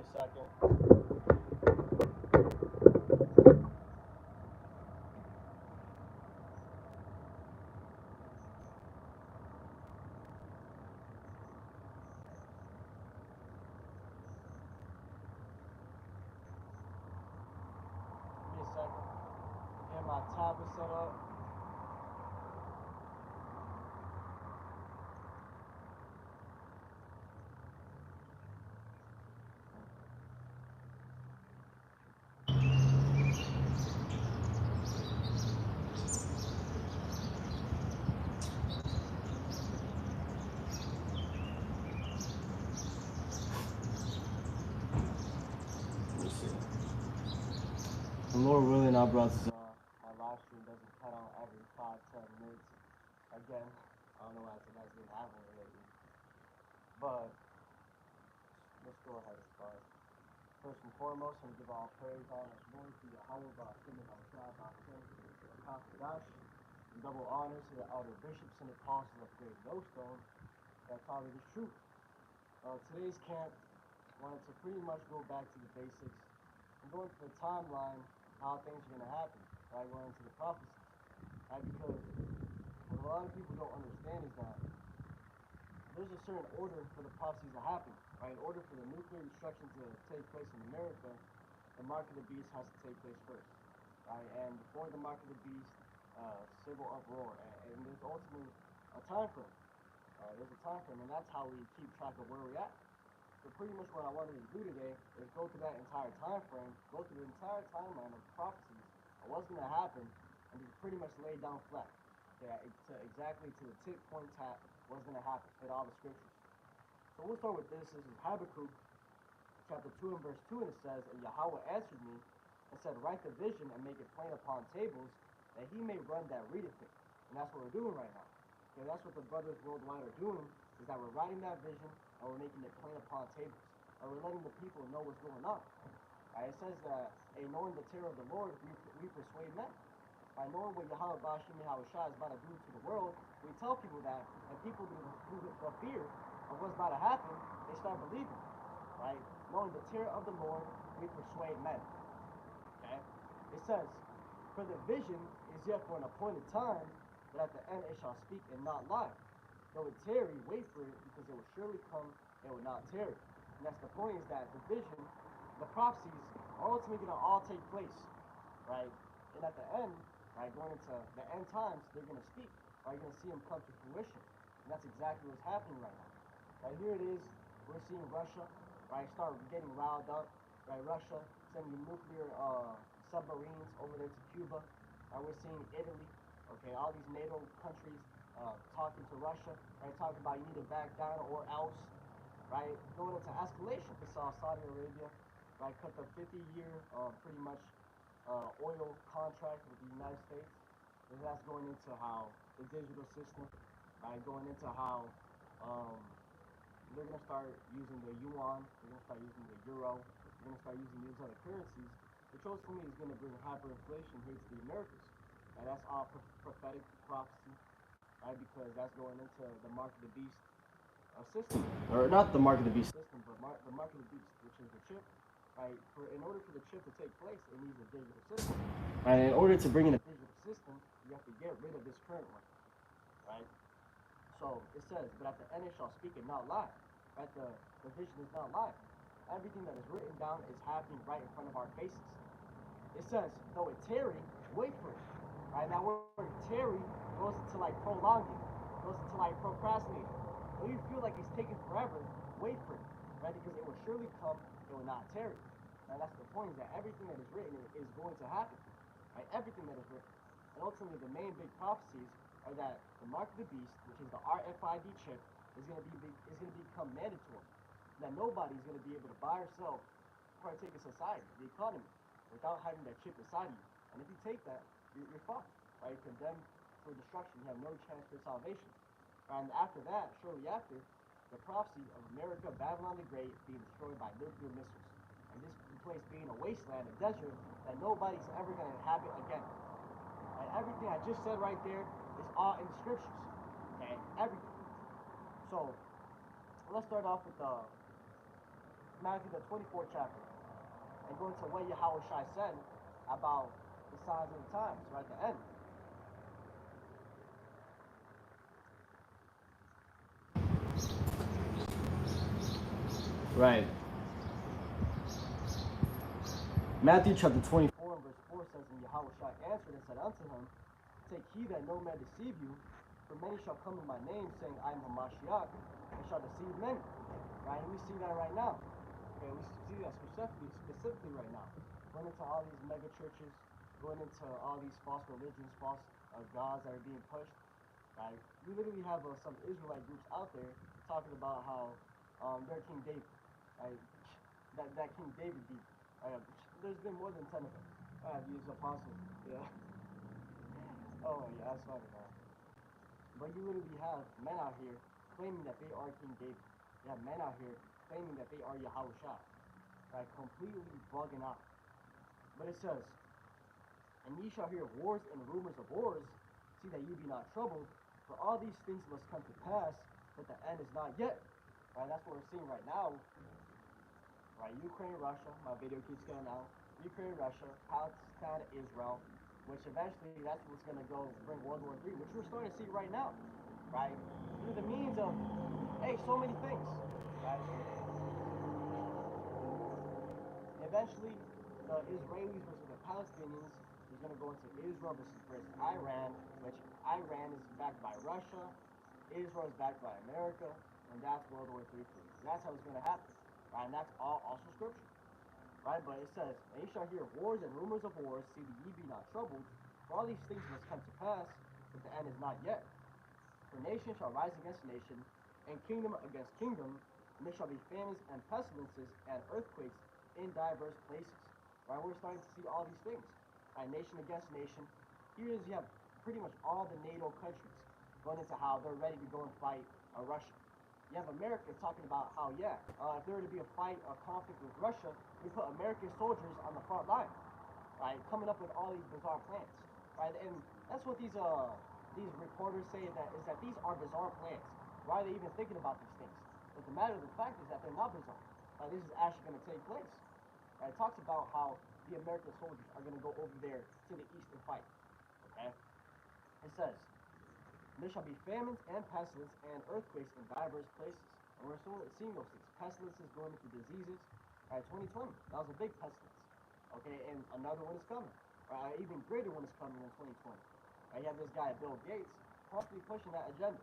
a second. Give me a second. Get my tablet set up. Let me see. And Lord willing, our brothers, my live stream doesn't cut out every 5-10 minutes. Again, I don't know why that's been happening lately. But let's go ahead and start. First and foremost, I'm going to give all praise, honor, and glory to Yahweh, Ba'ashem, Ba'ashem, Ba'ashem, Ba'ashem, and double honor to the elder bishops and apostles of Great Millstone that taught me the truth. Today's camp wanted to pretty much go back to the basics and go into the timeline of how things are going to happen, right? Going into the prophecies, right? Because what a lot of people don't understand is that there's a certain order for the prophecies to happen, right? In order for the nuclear destruction to take place in America, the mark of the beast has to take place first, right? And before the mark of the beast, civil uproar, and there's ultimately a time frame. There's a time frame, and that's how we keep track of where we're at. So pretty much what I wanted to do today is go through that entire time frame, go through the entire timeline of prophecies of what's going to happen, and just pretty much lay down flat. Okay, exactly to the tip point tap what's going to happen in all the scriptures. So we'll start with this. This is Habakkuk chapter 2 and verse 2, and it says, "And Yahweh answered me and said, Write the vision and make it plain upon tables, that he may run that readeth it." And that's what we're doing right now. Okay, that's what the brothers worldwide are doing, is that we're writing that vision and we're making it plain upon tables. And we're letting the people know what's going on. It says that, knowing the terror of the Lord, we persuade men. By knowing what Yahweh Ba'ashem Yahushua is about to do to the world, we tell people that, and people who the fear of what's about to happen, they start believing. Right? Knowing the terror of the Lord, we persuade men. Okay? It says, "For the vision is yet for an appointed time, but at the end it shall speak and not lie. Though it tarry, wait for it, because it will surely come and will not tarry." And that's the point, is that the vision, the prophecies, are ultimately going to all take place, right? And at the end, right, going into the end times, they're going to speak. Right? You're going to see them come to fruition. And that's exactly what's happening right now. Right here it is, we're seeing Russia, right, start getting riled up. Right? Russia sending nuclear submarines over there to Cuba. Right? We're seeing Italy, okay, all these NATO countries talking to Russia, right, talking about you need to back down or else, right, going into escalation. We saw Saudi Arabia, right, cut the 50-year, pretty much, oil contract with the United States. And that's going into how the digital system, right, going into how they're going to start using the yuan, they're going to start using the euro, they're going to start using these other currencies, which ultimately is going to bring hyperinflation here to the Americas. And that's all prophetic prophecy, right? Because that's going into the mark of the beast system, or not the mark of the beast system, but the mark of the beast, which is the chip, right? In order for the chip to take place, it needs a digital system, right? And in order to bring in a digital system, you have to get rid of this current one, right? So it says, "But at the end it shall speak and not lie." Right? The vision is not lie. Everything that is written down is happening right in front of our faces. It says, "Though it tarry, wait for it." Right? That word tarry goes into like prolonging, goes into like procrastinating. When you feel like it's taking forever, wait for it. Right? Because it will surely come, it will not tarry. And that's the point, is that everything that is written is going to happen. Right? Everything that is written. And ultimately the main big prophecies are that the mark of the beast, which is the RFID chip, is going to become mandatory. That nobody's going to be able to buy or sell, partake in society, the economy, without having that chip inside of you. And if you take that, you're fucked. Right? You're condemned for destruction. You have no chance for salvation. And after that, shortly after, the prophecy of America, Babylon the Great, being destroyed by nuclear missiles. And this place being a wasteland, a desert, that nobody's ever going to inhabit again. And everything I just said right there is all in the scriptures. Okay? Everything. So let's start off with Matthew the 24th chapter, and go into what Yahweh Shai said about the signs of the times, right at the end. Right. Matthew chapter 24 and verse 4 says, and Yahweh Shai answered and said unto him, take heed that no man deceive you, for many shall come in my name, saying, I am Hamashiach, and shall deceive many. Right? And we see that right now. Okay, we see that specifically right now. Going into all these mega churches, going into all these false religions, false gods that are being pushed. Right? We literally have some Israelite groups out there talking about how they're King David. Right? That King David beat. There's been more than 10 of them. These apostles. Yeah. Oh yeah, that's funny, man. But you literally have men out here claiming that they are King David. You have men out here claiming that they are Yahweh Shai. Right? Completely bugging out. But it says, and ye shall hear of wars and rumors of wars, see that ye be not troubled, for all these things must come to pass, but the end is not yet. Right? That's what we're seeing right now. Right? Ukraine, Russia, my video keeps going out. Ukraine, Russia, Palestine, Israel, which eventually that's what's going to go bring World War III, which we're starting to see right now. Right? Through the means of, hey, so many things. Right? Eventually, the Israelis versus the Palestinians is going to go into Israel versus Iran, which Iran is backed by Russia, Israel is backed by America, and that's World War III for you. That's how it's going to happen. Right? And that's all also scripture. Right? But it says, and ye shall hear wars and rumors of wars, see that ye be not troubled, for all these things must come to pass, but the end is not yet. For nation shall rise against nation, and kingdom against kingdom, and there shall be famines and pestilences and earthquakes in diverse places. Right? We're starting to see all these things. Right? Nation against nation. Here is you have pretty much all the NATO countries going into how they're ready to go and fight Russia. You have America talking about how, yeah, if there were to be a fight, a conflict with Russia, we put American soldiers on the front line, right? Coming up with all these bizarre plans, right? And that's what these reporters say is that these are bizarre plans. Why are they even thinking about these things? But the matter of the fact is that they're not bizarre. Right? This is actually going to take place. Right? It talks about how the American soldiers are going to go over there to the east and fight. Okay? It says, there shall be famines and pestilence and earthquakes in diverse places. And we're seeing those things. Pestilences going into diseases. Right, 2020, that was a big pestilence. Okay, and another one is coming. Right, even greater one is coming in 2020. Right, you have this guy, Bill Gates, constantly pushing that agenda.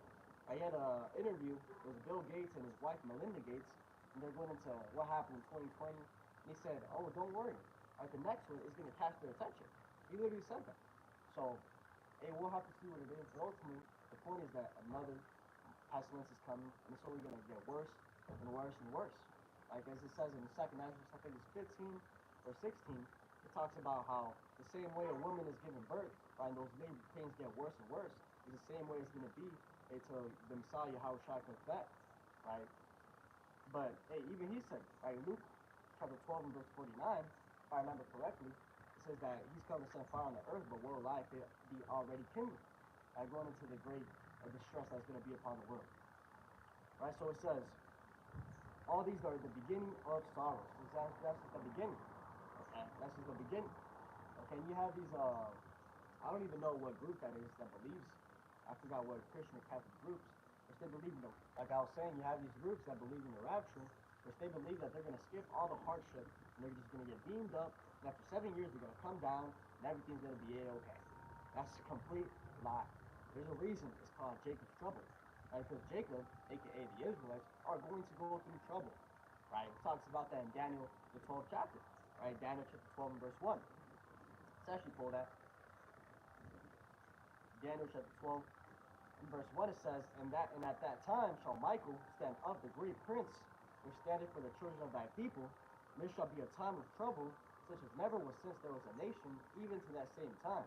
Right, he had an interview with Bill Gates and his wife, Melinda Gates, and they're going into what happened in 2020. And he said, oh, don't worry. Right, the next one is going to catch their attention. He literally said that. So, hey, we'll have to see what it is. But ultimately, the point is that another pestilence is coming, and it's only going to get worse and worse and worse. Like as it says in the second Ezra, I think it's 15 or 16, it talks about how the same way a woman is giving birth, right, and those labor pains get worse and worse, is the same way it's going to be until the Messiah Yahweh Shai comes back, right? But hey, even he said, right, Luke chapter 12 and verse 49, if I remember correctly, it says that he's coming to send fire on the earth, but will life be already kindled, right, going into the great distress that's going to be upon the world. Right, so it says, all these are the beginning of sorrows. That's just the beginning. Okay, that's just the beginning. Okay, and you have these, I don't even know what group that is that believes, I forgot what Christian or Catholic groups, which they believe in, like I was saying, you have these groups that believe in the rapture, which they believe that they're going to skip all the hardship, and they're just going to get beamed up, and after 7 years they're going to come down, and everything's going to be A-okay. That's a complete lie. There's a reason it's called Jacob's trouble. Right? Because Jacob, aka the Israelites, are going to go through trouble. Right? It talks about that in Daniel, the 12th chapter. Right? Daniel chapter 12 and verse 1. Let's actually pull that. Daniel chapter 12 and verse 1 it says, and at that time shall Michael stand up, the great prince, which standeth for the children of thy people. And there shall be a time of trouble, such as never was since there was a nation, even to that same time.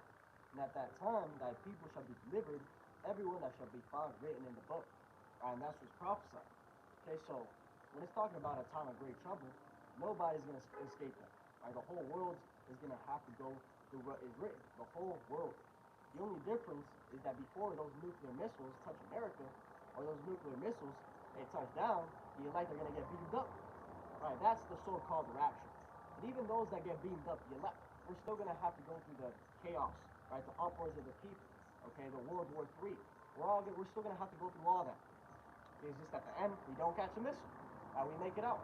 And at that time thy people shall be delivered, everyone that shall be found written in the book. Right, and that's what's prophesied. Okay, so when it's talking about a time of great trouble, nobody's going to escape that. Right, the whole world is going to have to go through what is written. The whole world. The only difference is that before those nuclear missiles touch America, or those nuclear missiles, they touch down, the elect are going to get beamed up. Right, that's the so-called rapture. But even those that get beamed up, the elect, we're still going to have to go through the chaos, right? The upwards of the people, okay? The World War III. We're still going to have to go through all that. It's just at the end, we don't catch a missile, right? We make it out.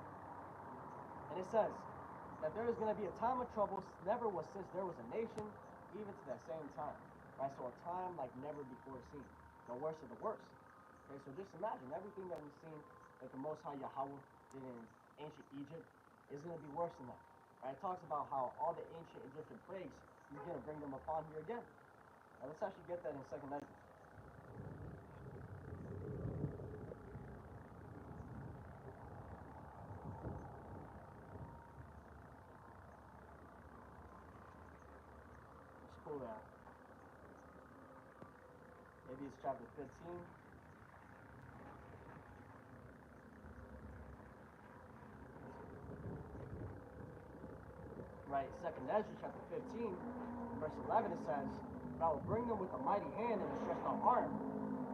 And it says that there is going to be a time of trouble, never was since there was a nation, even to that same time, right? So a time like never before seen, the worst of the worst. Okay, so just imagine everything that we've seen that the Most High Yahweh did in ancient Egypt is going to be worse than that. Right? It talks about how all the ancient Egyptian plagues, he's going to bring them upon here again. Now let's actually get that in 2nd Ezra. Let's pull that. Maybe it's chapter 15. Right, 2nd Ezra chapter 15, verse 11, it says, "But I will bring them with a mighty hand and a stretched out arm,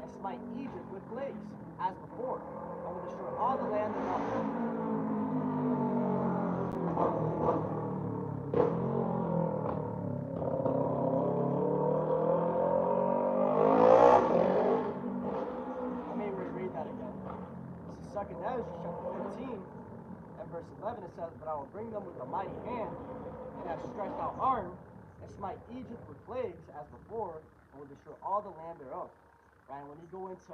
and smite Egypt with plagues, as before, and will destroy all the land thereof." Let me reread that again. This is 2nd Ezra chapter 15, and verse 11, it says, "But I will bring them with a mighty hand and a stretched out arm, and smite Egypt with plagues as before, and will destroy all the land thereof." Right? When you go into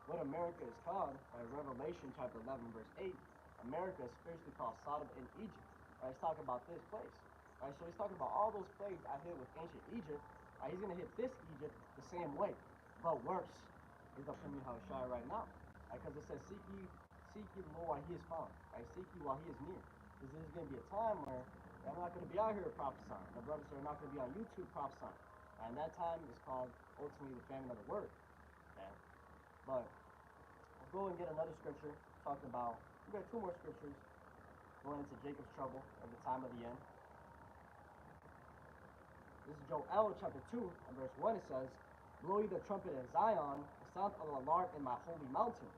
what America is called, right, Revelation chapter 11, verse 8, America is spiritually called Sodom and Egypt. Right? He's talking about this place. Right? So he's talking about all those plagues I hit with ancient Egypt. Right? He's going to hit this Egypt the same way, but worse. He's up to me how to shy right now. Because it says, seek ye the Lord while he is found. Right? Seek ye while he is near. Because there's going to be a time where I'm not going to be out here prophesying. The brothers are not going to be on YouTube prophesying. And that time is called ultimately the famine of the word. Okay? But let's go and get another scripture talking about, we got 2 more scriptures going into Jacob's trouble at the time of the end. This is Joel chapter 2 and verse 1. It says, "Blow ye the trumpet in Zion, the sound of the alarm in my holy mountain.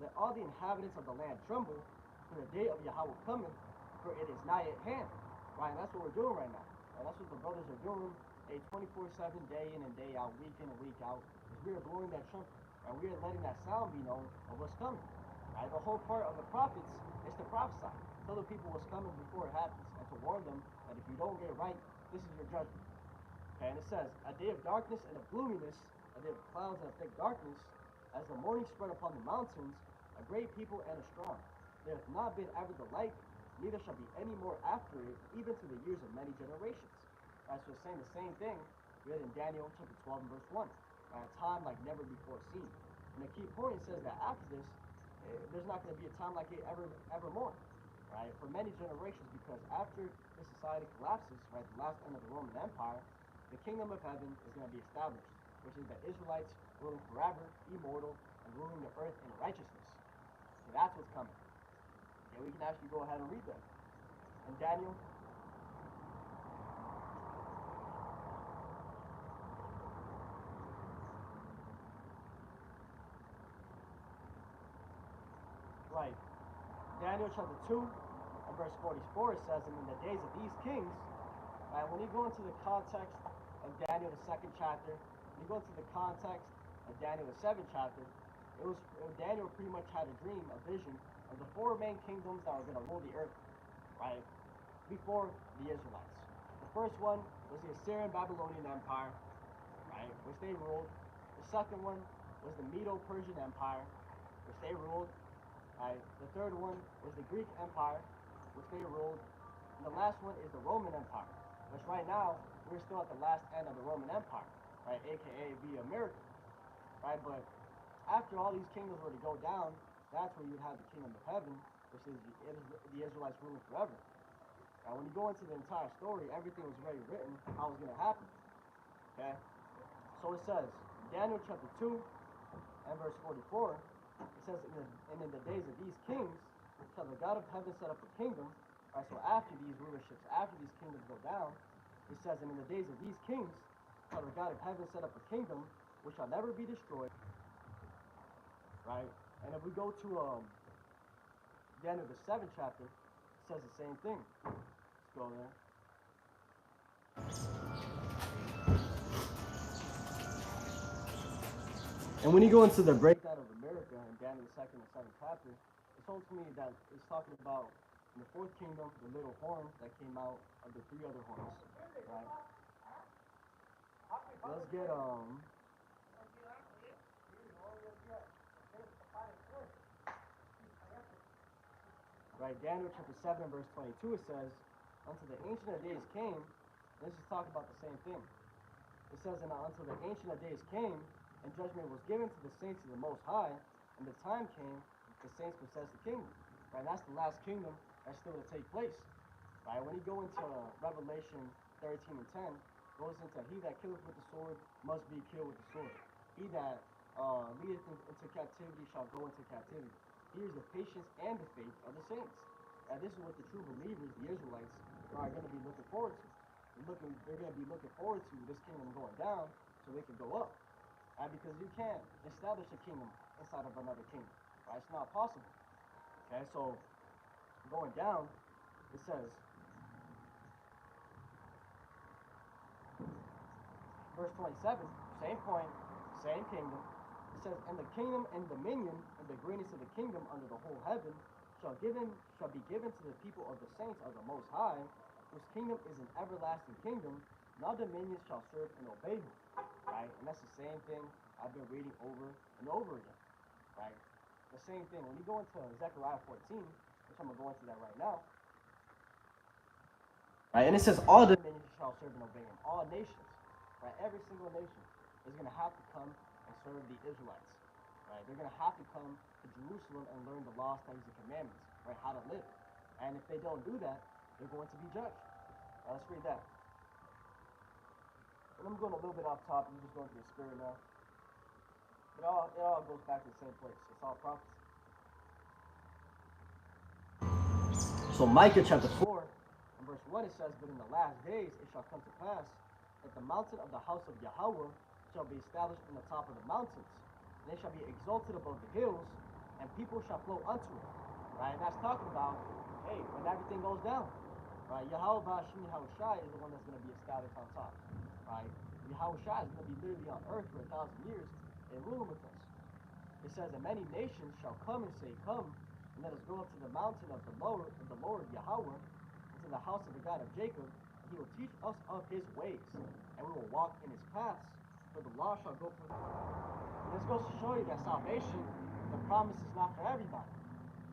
Let all the inhabitants of the land tremble, for the day of Yahweh cometh, for it is nigh at hand." Right, and that's what we're doing right now. Right? That's what the brothers are doing, a 24/7, day in and day out, week in and week out, is we are blowing that trumpet, and we are letting that sound be known of what's coming. Right? The whole part of the prophets is to prophesy, tell the people what's coming before it happens, and to warn them that if you don't get it right, this is your judgment. Okay, and it says, "A day of darkness and of gloominess, a day of clouds and of thick darkness, as the morning spread upon the mountains, a great people and a strong. There hath not been ever the like, neither shall be any more after it, even to the years of many generations." Right, so it's saying the same thing we read in Daniel chapter 12 and verse 1. Right, a time like never before seen. And the key point says that after this, there's not going to be a time like it evermore. Right, for many generations, because after this society collapses, right, the last end of the Roman Empire, the kingdom of heaven is going to be established, which is the Israelites ruling forever, immortal, and ruling the earth in righteousness. So that's what's coming. Okay, we can actually go ahead and read that. In Daniel, right, Daniel chapter 2 and verse 44, it says, "And in the days of these kings," right, when you go into the context of Daniel, the 2nd chapter, when you go into the context of Daniel, the 7th chapter, Daniel pretty much had a dream, a vision of the 4 main kingdoms that were going to rule the earth, right, before the Israelites. The first one was the Assyrian Babylonian Empire, right, which they ruled. The second one was the Medo-Persian Empire, which they ruled. Right. The third one was the Greek Empire, which they ruled. And the last one is the Roman Empire, which right now we're still at the last end of the Roman Empire, right, aka via America. Right, but after all these kingdoms were to go down, that's where you would have the kingdom of heaven, which is the Israelites ruling forever. Now, when you go into the entire story, everything was already written how it was going to happen. Okay, so it says, Daniel chapter 2 and verse 44, it says, "And in the days of these kings shall the God of heaven set up a kingdom." Right, so after these rulerships, after these kingdoms go down, it says, "And in the days of these kings shall the God of heaven set up a kingdom which shall never be destroyed." Right, and if we go to Daniel the 7th chapter, says the same thing. Let's go there. And when you go into the breakdown of America in Daniel the second and seventh chapter, it's told to me that it's talking about in the fourth kingdom, the little horn that came out of the three other horns. Right? Let's get right, Daniel chapter 7 verse 22, it says, until the Ancient of Days came, this is talking about the same thing. It says, and until the Ancient of Days came, and judgment was given to the saints of the Most High, and the time came, the saints possessed the kingdom. Right, that's the last kingdom that's still to take place. Right, when you go into Revelation 13 and 10, goes into he that killeth with the sword must be killed with the sword. He that leadeth into captivity shall go into captivity. Here's the patience and the faith of the saints. And this is what the true believers, the Israelites, are going to be looking forward to. They're going to be looking forward to this kingdom going down so they can go up. Right? Because you can't establish a kingdom inside of another kingdom. Right? It's not possible. Okay, so going down, it says, verse 27, same point, same kingdom. It says, and the kingdom and dominion and the greatness of the kingdom under the whole heaven shall be given to the people of the saints of the Most High, whose kingdom is an everlasting kingdom. Now dominions shall serve and obey him. Right? And that's the same thing I've been reading over and over again. Right? The same thing. When you go into Zechariah 14, which I'm going to go into that right now. Right? And it says, all dominions shall serve and obey him. All nations. Right? Every single nation is going to have to come and serve the Israelites. Right? They're going to have to come to Jerusalem and learn the laws, statutes, and commandments. Right? How to live. And if they don't do that, they're going to be judged. Right, let's read that. And I'm going a little bit off topic. I'm just going through the spirit now. It all goes back to the same place. It's all prophecy. So Micah chapter 4, and verse 1, it says, but in the last days it shall come to pass that the mountain of the house of Yahweh shall be established in the top of the mountains, and it shall be exalted above the hills, and people shall flow unto it. Right? And that's talking about, hey, when everything goes down. Right? Yahweh Ba'ashim Yahushai is the one that's going to be established on top. Right? Yahushai is going to be literally on earth for 1,000 years and ruling with us. It says that many nations shall come and say, come, and let us go up to the mountain of the Lord Yahweh, and to the house of the God of Jacob, and he will teach us of his ways, and we will walk in his paths, for the law shall go forth. And this goes to show you that salvation, the promise is not for everybody.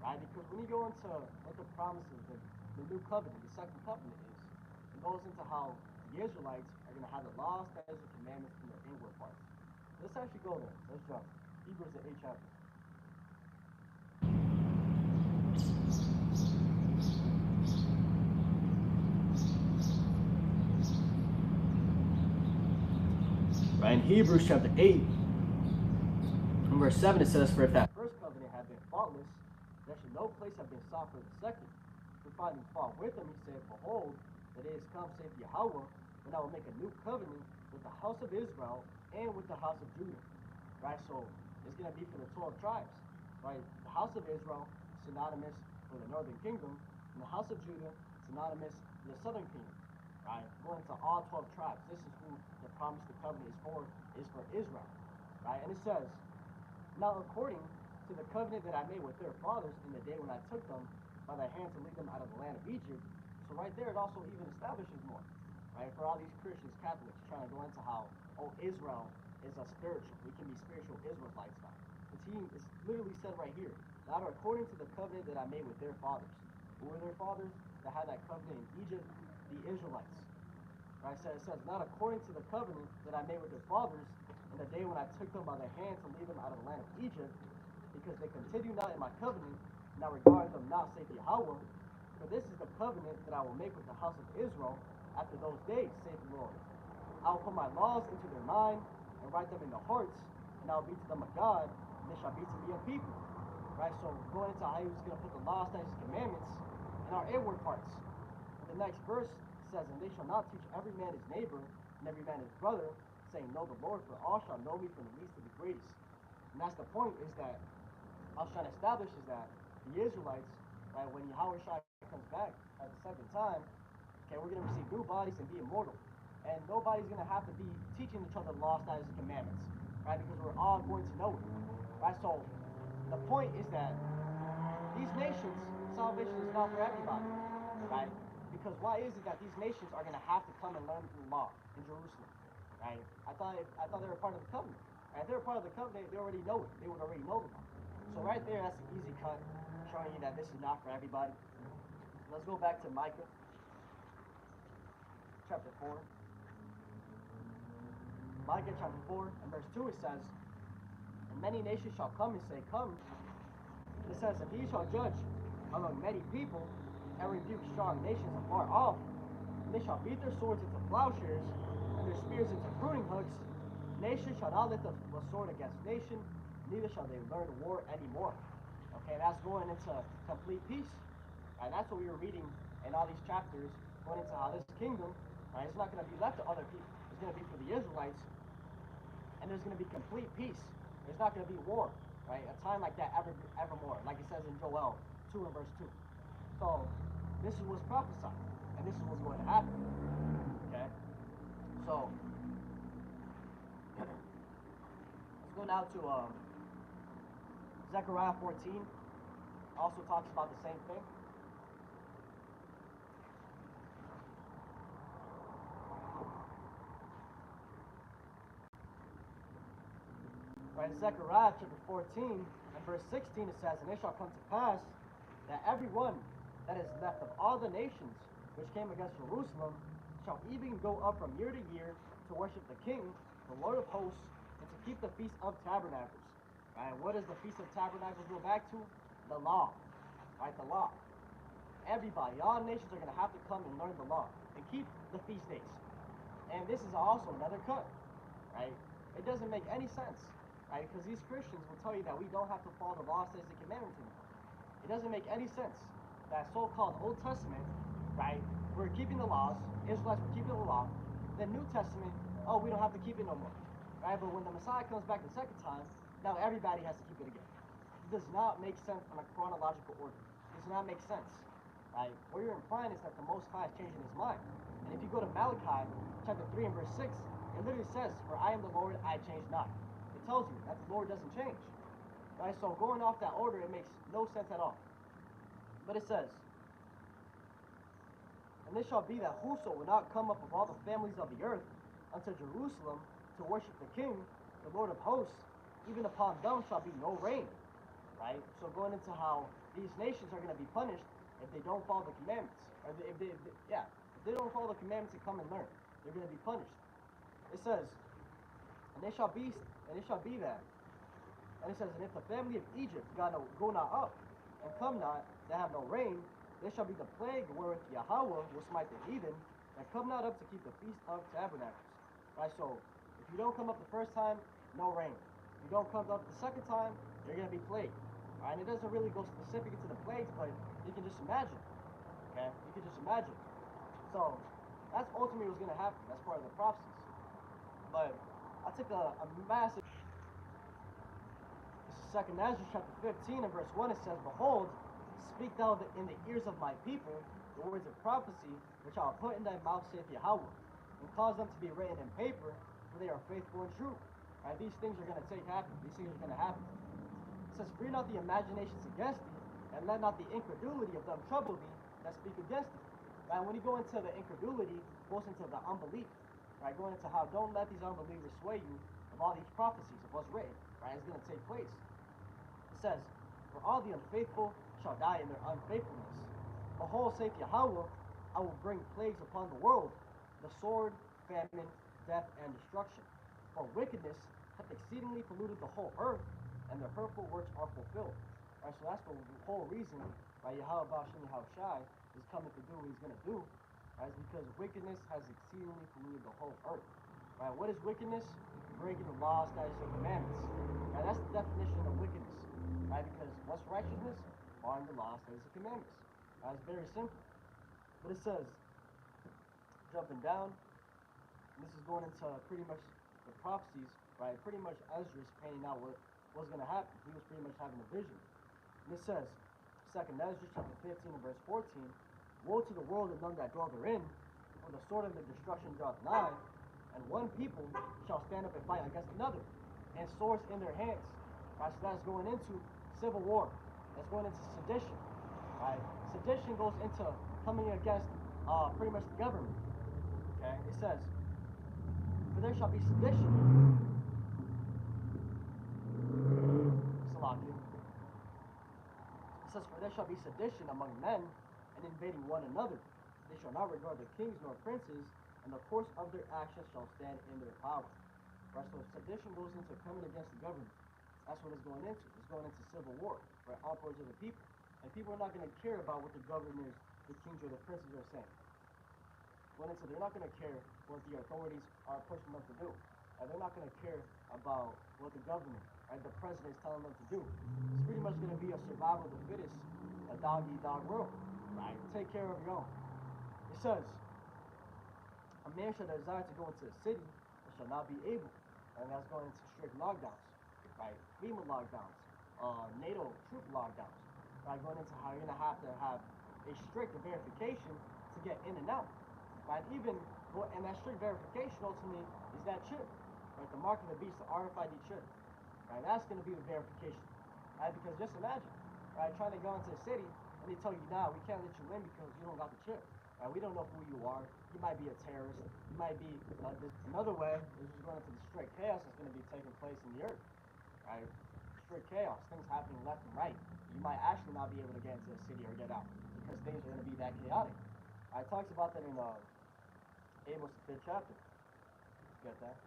Right? Because when you go into what the promises, the new covenant, the second covenant is, it goes into how the Israelites are going to have the laws, statutes, and commandments in their inward parts. Let's actually go there. Let's jump. Hebrews the 8th chapter. Right, in Hebrews chapter 8, in verse 7, it says, for if that first covenant had been faultless, there should no place have been sought for the second. For finding fault with them, he said, behold, the day is come, saith Yahweh, when I will make a new covenant with the house of Israel and with the house of Judah. Right, so it's going to be for the 12 tribes. Right, the house of Israel, synonymous for the northern kingdom, and the house of Judah, synonymous for the southern kingdom. Right, going to all 12 tribes. This is who the promise, the covenant is for Israel. Right, and it says, now according to the covenant that I made with their fathers in the day when I took them by the hand to lead them out of the land of Egypt. So right there, it also even establishes more. Right, for all these Christians, Catholics, trying to go into how, oh, Israel is a spiritual. We can be spiritual Israelites now. It's literally said right here. Now, according to the covenant that I made with their fathers. Who were their fathers? That had that covenant in Egypt? The Israelites. Right? So it says, not according to the covenant that I made with their fathers in the day when I took them by the hand to lead them out of the land of Egypt, because they continue not in my covenant, and I regard them not, saith Yahweh. For this is the covenant that I will make with the house of Israel after those days, saith the Lord. I will put my laws into their mind, and write them in their hearts, and I will be to them a God, and they shall be to me a people. Right? So going into how he was going to put the laws, statutes, and commandments in our inward parts. And the next verse says, and they shall not teach every man his neighbor, and every man his brother, saying, know the Lord, for all shall know me from the least to the greatest. And that's the point, is that I was trying to establish is that the Israelites right? When Yahweh Shai comes back at the second time, okay, we're going to receive new bodies and be immortal. And nobody's going to have to be teaching each other the law, statutes, and commandments, right? Because we're all going to know it, right? So the point is that these nations, salvation is not for everybody, right? Because why is it that these nations are going to have to come and learn the law in Jerusalem, right? I thought they were part of the covenant, right? If they were part of the covenant, they already know it. They would already know the law. So right there, that's an easy cut, showing you that this is not for everybody. Let's go back to Micah, chapter 4. Micah chapter 4 and verse 2, it says, "And many nations shall come and say, Come." It says, "And he shall judge among many people, and rebuke strong nations afar off. And they shall beat their swords into plowshares, and their spears into pruning hooks. Nation shall not lift up a sword against nation, neither shall they learn war anymore." Okay, that's going into complete peace. And that's what we were reading in all these chapters, going into how this kingdom, right, it's not going to be left to other people. It's going to be for the Israelites, and there's going to be complete peace. There's not going to be war, right? A time like that evermore, like it says in Joel 2 and verse 2. So this is what's prophesied, and this is what's going to happen. Okay? So let's go now to Zechariah 14. Also talks about the same thing. Right, in Zechariah chapter 14 and verse 16 it says, "And it shall come to pass that every one that is left of all the nations which came against Jerusalem shall even go up from year to year to worship the King, the Lord of hosts, and to keep the Feast of Tabernacles." Right, what does the Feast of Tabernacles go back to? The law. Right, the law. Everybody, all nations are going to have to come and learn the law and keep the feast days. And this is also another cut, right? It doesn't make any sense, right? Because these Christians will tell you that we don't have to follow the law, statutes, and commandments anymore. It doesn't make any sense that so-called Old Testament, right, we're keeping the laws, Israelites were keeping the law. The New Testament, oh, we don't have to keep it no more, right? But when the Messiah comes back the second time, now everybody has to keep it again. It does not make sense in a chronological order. It does not make sense, right? What you're implying is that the Most High is changing his mind. And if you go to Malachi chapter 3 and verse 6, it literally says, "For I am the Lord, I change not." It tells you that the Lord doesn't change, right? So going off that order, it makes no sense at all. But it says, "And it shall be that whoso will not come up of all the families of the earth unto Jerusalem to worship the King, the Lord of hosts, even upon them shall be no rain." Right? So going into how these nations are going to be punished if they don't follow the commandments, or if they don't follow the commandments and come and learn, they're going to be punished. It says, "And it shall be that." And it says, "And if the family of Egypt go not up, and come not, that have no rain, there shall be the plague wherewith Yahweh will smite the heathen, that come not up to keep the Feast of Tabernacles." Right? So, if you don't come up the first time, no rain. If you don't come up the second time, you're going to be plagued. Right? And it doesn't really go specific into the plagues, but you can just imagine. Okay? You can just imagine. So, that's ultimately what's going to happen. That's part of the prophecies. But I took a massive... This is 2 Ezra chapter 15 and verse 1. It says, "Behold, speak thou in the ears of my people the words of prophecy, which I will put in thy mouth, saith Yahweh, and cause them to be written in paper, for they are faithful and true." Right? These things are going to happen. These things are going to happen. It says, "Fear not the imaginations against thee, and let not the incredulity of them trouble thee that speak against thee." Right? When you go into the incredulity, it goes into the unbelief. Right? Going into how don't let these unbelievers sway you of all these prophecies of what's written. Right? It's going to take place. It says, "For all the unfaithful shall die in their unfaithfulness. Behold, saith Yahweh, I will bring plagues upon the world, the sword, famine, death, and destruction. For wickedness hath exceedingly polluted the whole earth, and their hurtful works are fulfilled." Right, so that's the whole reason why Yahweh Bashem Yahushai is coming to do what he's going to do. Right, is because wickedness has exceedingly polluted the whole earth. Right, what is wickedness? Breaking the laws, statutes, and commandments. Right, that's the definition of wickedness. Right, because what's righteousness? Following the laws, statutes, and commandments. Right, it's very simple. But it says, jumping down, and this is going into pretty much the prophecies, right? Pretty much Ezra's painting out what was going to happen. He was pretty much having a vision. And it says, 2nd Ezra chapter 15 and verse 14, woe to the world and none that dwell therein, for the sword of the destruction draweth nigh, and one people shall stand up and fight against another, and swords in their hands. Right, so that's going into civil war. That's going into sedition. Right? Sedition goes into coming against pretty much the government. Okay? It says, for there shall be sedition. Salakia. It says, for there shall be sedition among men, and invading one another. They shall not regard the kings nor princes, and the course of their actions shall stand in their power. Right, so sedition goes into coming against the government. That's what it's going into. It's going into civil war, right? Upwards of the people. And people are not going to care about what the governors, the kings, or the princes are saying. They're not going to care what the authorities are pushing them to do. And they're not going to care about what the government, right, the president is telling them to do. It's pretty much going to be a survival of the fittest, a dog-eat-dog world, right? Take care of your own. It says, a man shall desire to go into a city, but shall not be able. And that's going into strict lockdowns, right? FEMA lockdowns, NATO troop lockdowns, right? Going into how you're going to have a strict verification to get in and out, right? And that strict verification ultimately is that chip, right? The mark of the beast, the RFID chip, right? That's going to be the verification, right? Because just imagine, right, trying to go into a city and they tell you, nah, we can't let you in because you don't got the chip. Right, we don't know who you are. You might be a terrorist. You might be another way is just going into the straight chaos that's going to be taking place in the earth. Right, straight chaos, things happening left and right. You might actually not be able to get into the city or get out because things are going to be that chaotic. It talks about that in Amos 5th chapter. Get that?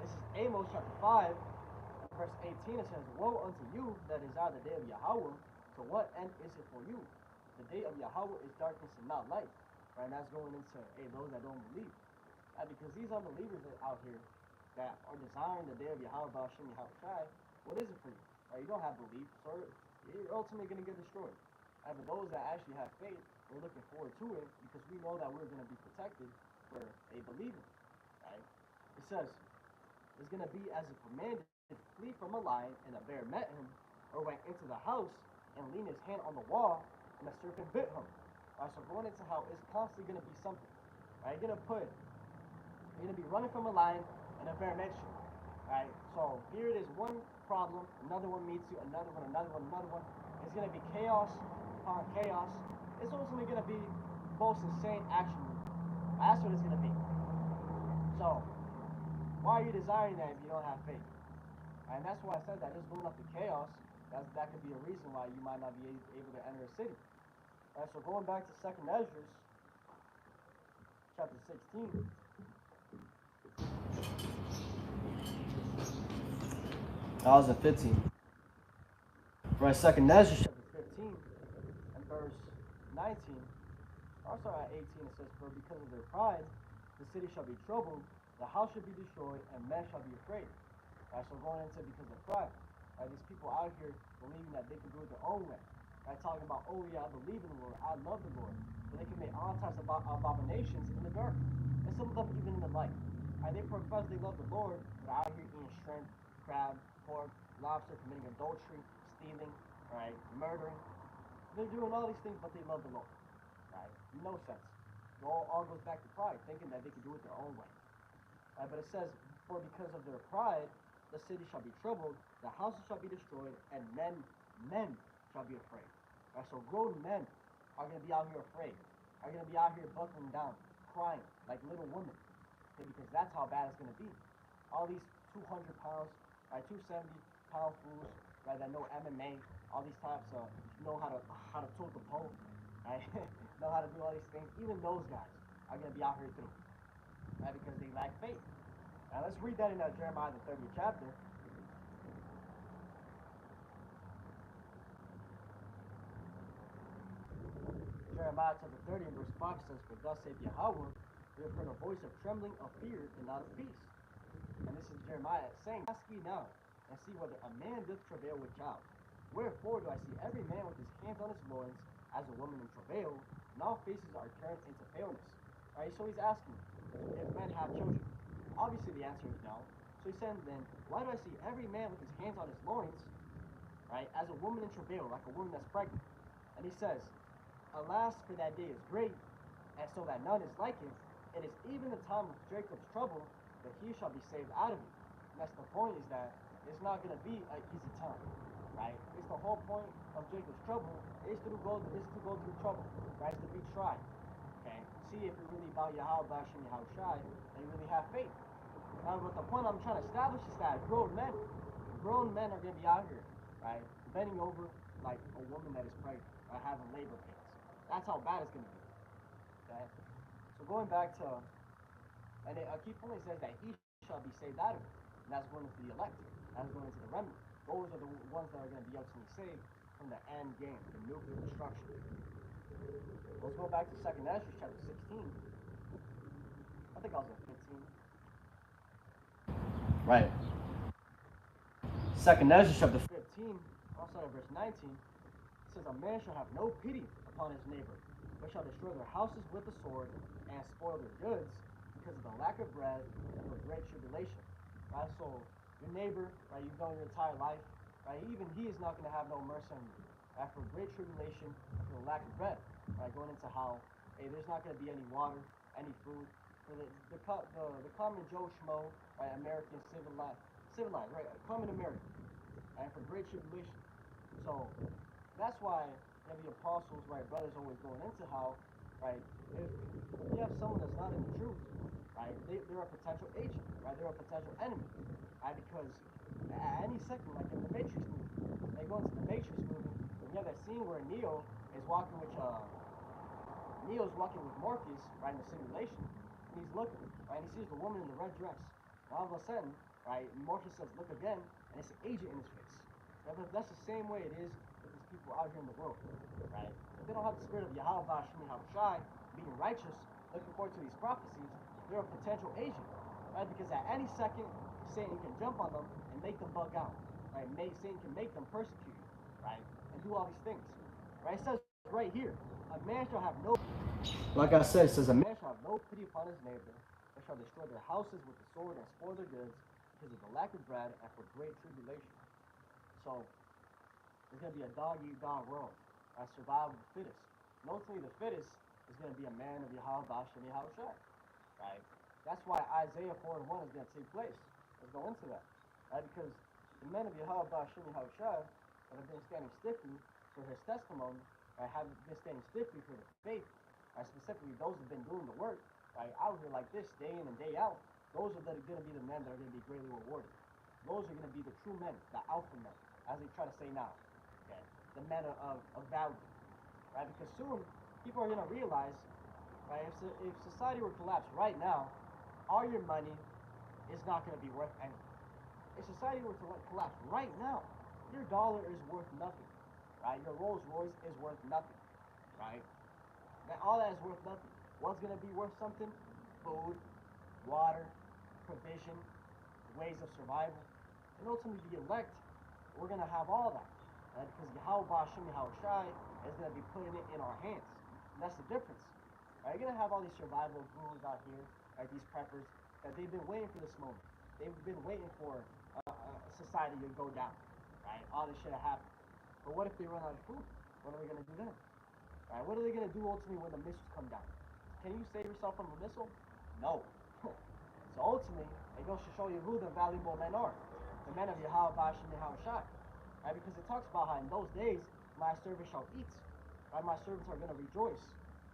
This is Amos chapter 5. Verse 18, it says, woe unto you that desire the day of Yahweh. To what end is it for you? The day of Yahweh is darkness and not light. Right, and that's going into those that don't believe. Because these unbelievers out here that are desiring the day of Yahweh, Ba'ashem Yahushai, what is it for you? Right, you don't have belief, so you're ultimately going to get destroyed. But those that actually have faith, we're looking forward to it because we know that we're going to be protected for a believer. Right? It says, it's going to be as if a man flee from a lion and a bear met him, or went into the house and leaned his hand on the wall and a serpent bit him. Right, so going into how it's constantly going to be something. Right, you're going to be running from a lion and a bear met you. Right, so here it is, one problem, another one meets you, another one. It's going to be chaos upon chaos. It's ultimately going to be most insane action. That's what it's going to be. So why are you desiring that if you don't have faith? And that's why I said that just going up to chaos, that could be a reason why you might not be able to enter a city. All right, so going back to 2nd Ezra, chapter 16. That was in 15. Right, 2nd Ezra, chapter 15, and verse 19. Also at 18, it says, for because of their pride, the city shall be troubled, the house shall be destroyed, and men shall be afraid. Right, so going into because of pride. Right, these people out here believing that they can do it their own way. Right, talking about, oh yeah, I believe in the Lord, I love the Lord. But they can make all types of abominations in the dark. And some of them even in the light. Right, they profess they love the Lord, but out here eating shrimp, crab, pork, lobster, committing adultery, stealing, right, murdering. They're doing all these things, but they love the Lord. Right, no sense. It all goes back to pride, thinking that they can do it their own way. Right, but it says, for because of their pride, the city shall be troubled, the houses shall be destroyed, and men shall be afraid. Right, so grown men are going to be out here afraid, are going to be out here buckling down, crying like little women, okay, because that's how bad it's going to be. All these 200 pounds, right, 270-pound fools, right, that know MMA, all these types of know how to tote the pole, right, know how to do all these things. Even those guys are going to be out here through, right, because they lack faith. Now let's read that in Jeremiah the 30th chapter. Jeremiah chapter 30 and verse 5 says, for thus saith Yahweh, we have heard a voice of trembling, of fear, and not of peace. And this is Jeremiah saying, ask ye now, and see whether a man doth travail with child. Wherefore do I see every man with his hands on his loins, as a woman in travail, and all faces are turned into paleness. Right, so he's asking, if men have children. Obviously the answer is no. So he said, then, why do I see every man with his hands on his loins, right, as a woman in travail, like a woman that's pregnant? And he says, alas, for that day is great, and so that none is like it. It is even the time of Jacob's trouble, that he shall be saved out of it. And that's the point, is that it's not going to be an easy time, right? It's the whole point of Jacob's trouble is to go through trouble, right? It's to be tried, okay? See if you're really about Yahweh Hashem Yahushai, and you really have faith. Now, but the point I'm trying to establish is that grown men are going to be out here, right, bending over like a woman that is pregnant, right, having labor pains. That's how bad it's going to be. Okay? So going back to, and a key point says that he shall be saved out of it. And that's going into the elect. That's going into the remnant. Those are the ones that are going to be ultimately saved from the end game, the nuclear destruction. Let's go back to 2nd Ezra chapter 16. I think I was in 15. Right. 2nd Ezra chapter 15, also at verse 19, it says, a man shall have no pity upon his neighbor, but shall destroy their houses with the sword and spoil their goods because of the lack of bread and for great tribulation. Right? So your neighbor, right, you've known your entire life, right, even he is not going to have no mercy on you. Right? For great tribulation and for the lack of bread. Right? Going into how, hey, there's not going to be any water, any food. For the common Joe Schmo, right, American civilized, right, common American, and for great tribulation. So that's why the apostles, right, brothers always going into how, right, if you have someone that's not in the truth, right, they're a potential agent, right, they're a potential enemy, right, because at any second, like in the Matrix movie, they go into the Matrix movie, and you have that scene where Neo's walking with Morpheus, right, in the simulation, and he's looking, right, and he sees the woman in the red dress, and all of a sudden, right, Morpheus says, look again, and it's an agent in his face. That's the same way it is with these people out here in the world, right? If they don't have the spirit of Yahweh Hashem Yahushai, being righteous, looking forward to these prophecies, they're a potential agent, right? Because at any second, Satan can jump on them and make them bug out, right? Satan can make them persecute you, right? And do all these things, right? It says right here, a man shall have no, like I said, it says a man shall have no pity upon his neighbor, but shall destroy their houses with the sword and spoil their goods because of the lack of bread and for great tribulation. So it's going to be a dog-eat-dog world. Survival of the fittest. And ultimately, the fittest is going to be a man of Yahweh Hashem Yahushai, right? That's why Isaiah 4:1 is going to take place. Let's go into that, right? Because the men of Yahweh Hashem Yahushai that have been standing stiffly for his testimony, right, have been standing stiffly for the faith, right? Specifically, those who have been doing the work, right, out here like this, day in and day out. Those are going to be the men that are going to be greatly rewarded. Those are going to be the true men, the alpha men, as they try to say now. Okay? The men of value, right? Because soon people are going to realize, right? If society were to collapse right now, all your money is not going to be worth anything. If society were to collapse right now, your dollar is worth nothing, right? Your Rolls Royce is worth nothing, right? Now all that is worth nothing. What's going to be worth something? Food, water, provision, ways of survival, and ultimately the elect. We're going to have all that. Right? Because Yahweh Hashem Yahushai is going to be putting it in our hands. And that's the difference. Right? You're going to have all these survival gurus out here, right? These preppers, that they've been waiting for this moment. They've been waiting for society to go down. Right? All this shit happen. But what if they run out of food? What are they going to do then? Right? What are they going to do ultimately when the missiles come down? Can you save yourself from a missile? No. So ultimately, it goes to show you who the valuable men are. The men of Yahweh Hashem Yahushai. Right? Because it talks about how in those days, my servants shall eat. Right? My servants are going to rejoice.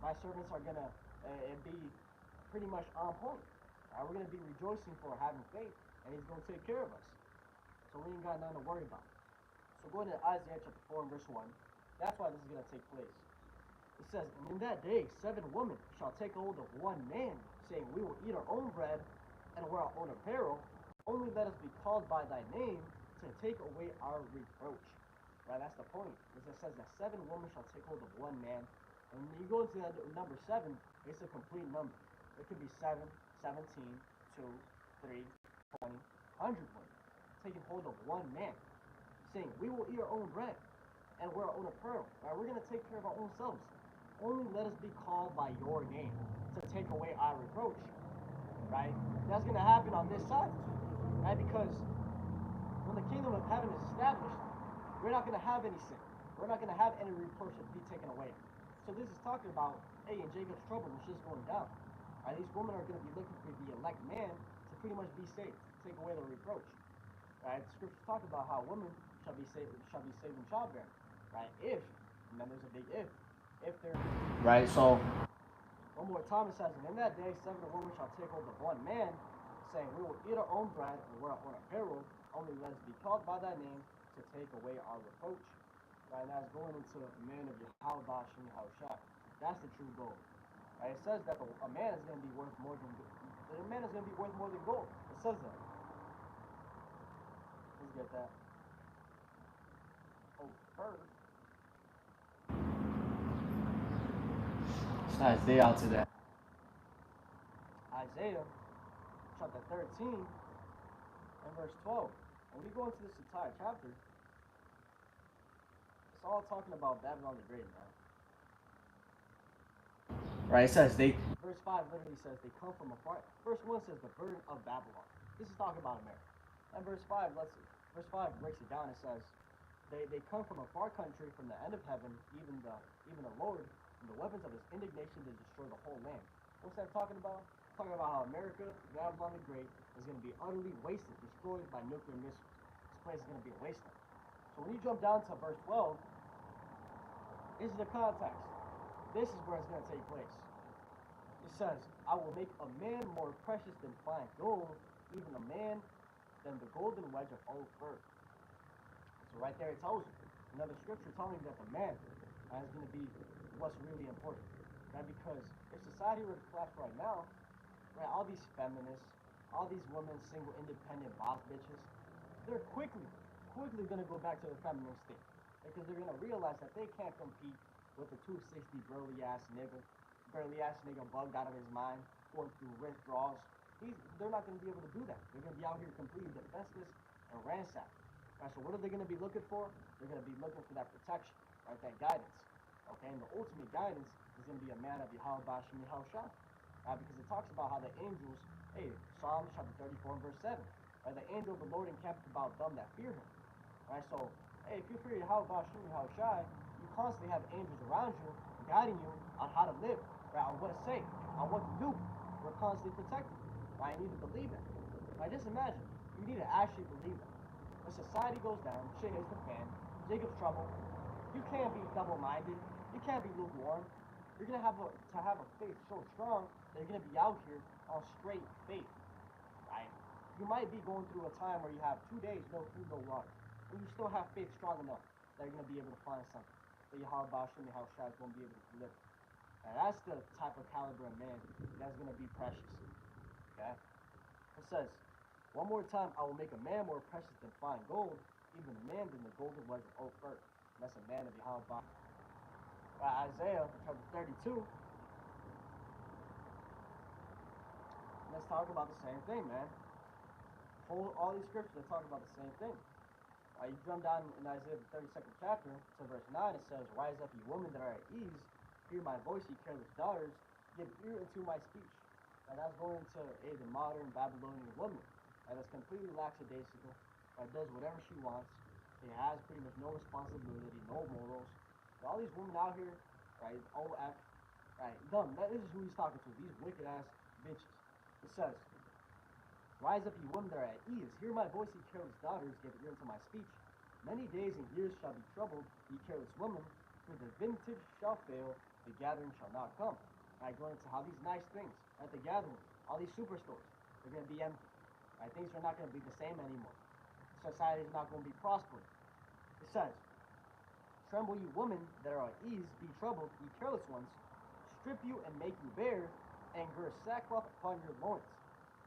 My servants are going to be pretty much on point. Right? We're going to be rejoicing for having faith, and he's going to take care of us. So we ain't got nothing to worry about. So going to Isaiah chapter 4 and verse 1, that's why this is going to take place. It says, and in that day 7 women shall take hold of one man, saying, we will eat our own bread and wear our own apparel. Only let us be called by thy name to take away our reproach. Right, that's the point. It says that 7 women shall take hold of one man. And when you go into that number 7, it's a complete number. It could be 7, 17, 2, 3, 20, 100 women taking hold of one man, saying, we will eat our own bread and wear our own apparel. Right, we're going to take care of our own selves. Only let us be called by your name to take away our reproach. Right? That's going to happen on this side. right? Because when the kingdom of heaven is established, we're not going to have any sin. We're not going to have any reproach to be taken away. So this is talking about, hey, in Jacob's trouble, which is going down. Right? These women are going to be looking for the elect man to pretty much be saved, to take away the reproach. Right? The scriptures talk about how women shall be saved in childbearing. Right? If, and then there's a big if they're right. So one more time it says, and in that day 7 women shall take hold of one man, saying, we will eat our own bread and wear our own apparel, only let us be called by thy name to take away our reproach. Right? And that's going into the man of Yahweh Shem Yahushua. That's the true goal. Right? It says that a man is going to be worth more than gold. It says that. Let's get that. Oh, first. It's Isaiah out today. Isaiah chapter 13 and verse 12. When we go into this entire chapter, it's all talking about Babylon the Great, man. Right, it says verse 5 literally says they come from afar. Verse 1 says the burden of Babylon. This is talking about America. And verse 5 breaks it down. It says they come from a far country, from the end of heaven, even the Lord, and the weapons of his indignation to destroy the whole land. What's that talking about? It's talking about how America, Babylon the Great, is going to be utterly wasted, destroyed by nuclear missiles. This place is going to be a wasteland. So when you jump down to verse 12, this is the context. This is where it's going to take place. It says, I will make a man more precious than fine gold, even a man than the golden wedge of old fir. So right there it tells you. Another scripture telling you that the man is going to be what's really important. Right? Because if society were to collapse right now, right, all these feminists, all these women, single, independent boss bitches, they're quickly going to go back to the feminine state. Because they're going to realize that they can't compete with the 260 burly ass nigga bugged out of his mind, going through withdrawals. They're not going to be able to do that. They're going to be out here completely defenseless and ransacked. Right, so what are they going to be looking for? They're going to be looking for that protection, right, that guidance. Okay, and the ultimate guidance is going to be a man of Yahweh Shem Yahushua. Because it talks about how the angels, hey, Psalms chapter 34 and verse 7, right, the angel of the Lord encamped about them that fear him. Right, so, hey, if you fear Yahweh Shem Yahushua, you constantly have angels around you, guiding you on how to live, right, on what to say, on what to do. We're constantly protected. Right, you need to believe it. Right, just imagine, you need to actually believe it. When society goes down, shit hits the fan, Jacob's trouble, you can't be double-minded, you can't be lukewarm. You're going to have a faith so strong that you're going to be out here on straight faith, right? You might be going through a time where you have 2 days, no food, no water, but you still have faith strong enough that you're going to be able to find something that Yahweh Shem Yahushua is going to be able to deliver. And that's the type of caliber of man that's going to be precious, okay? It says, one more time, I will make a man more precious than fine gold, even a man than the golden wedge of oak fir. That's a man of Yahweh. Isaiah chapter 32. Let's talk about the same thing, man. All these scriptures are talking about the same thing. You jump down in Isaiah the 32nd chapter to verse 9. It says, rise up, ye women that are at ease. Hear my voice, ye careless daughters. Give ear unto my speech. And that's going into the modern Babylonian woman. That's completely lackadaisical. Does whatever she wants. She has pretty much no responsibility, no morals. All these women out here, right, OF, right, dumb. This is who he's talking to, these wicked ass bitches. It says, rise up, ye women that are at ease. Hear my voice, ye careless daughters. Give ear unto my speech. Many days and years shall be troubled, ye careless women. For the vintage shall fail, the gathering shall not come. Right, going into how these nice things at the gathering, all these superstores, they're going to be empty. Right, things are not going to be the same anymore. Society is not going to be prospering. It says, tremble, you women that are at ease, be troubled, ye careless ones. Strip you and make you bare, and gird sackcloth upon your loins.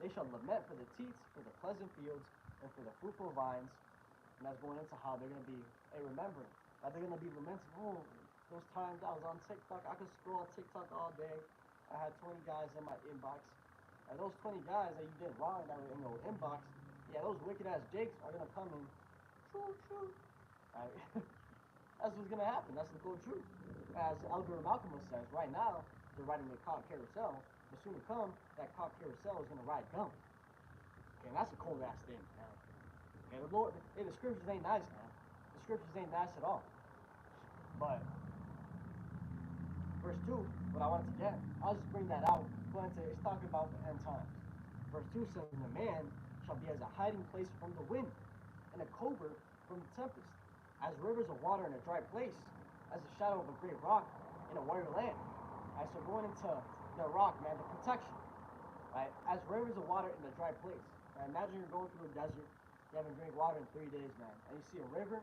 They shall lament for the teats, for the pleasant fields, and for the fruitful vines. And that's going into how they're going to be, remembering. That they're going to be lamenting, oh, those times I was on TikTok, I could scroll on TikTok all day. I had 20 guys in my inbox. And those 20 guys that you did wrong that were in your inbox, yeah, those wicked ass jakes are going to come in. True. Right? That's what's going to happen. That's the cold truth. As Elder Malcolm says, right now, they're riding a cop carousel, but soon to come, that cop carousel is going to ride dumb. Okay, and that's a cold ass thing, man. Okay, the Lord, hey, the scriptures ain't nice, man. The scriptures ain't nice at all. But verse 2, what I wanted to get, I'll just bring that out. It's talking about the end times. Verse 2 says, and a man shall be as a hiding place from the wind, and a covert from the tempest, as rivers of water in a dry place, as the shadow of a great rock in a warrior land. Right, so going into the rock, man, the protection. Right, as rivers of water in a dry place. Right, imagine you're going through a desert, you haven't drank water in 3 days, man, and you see a river,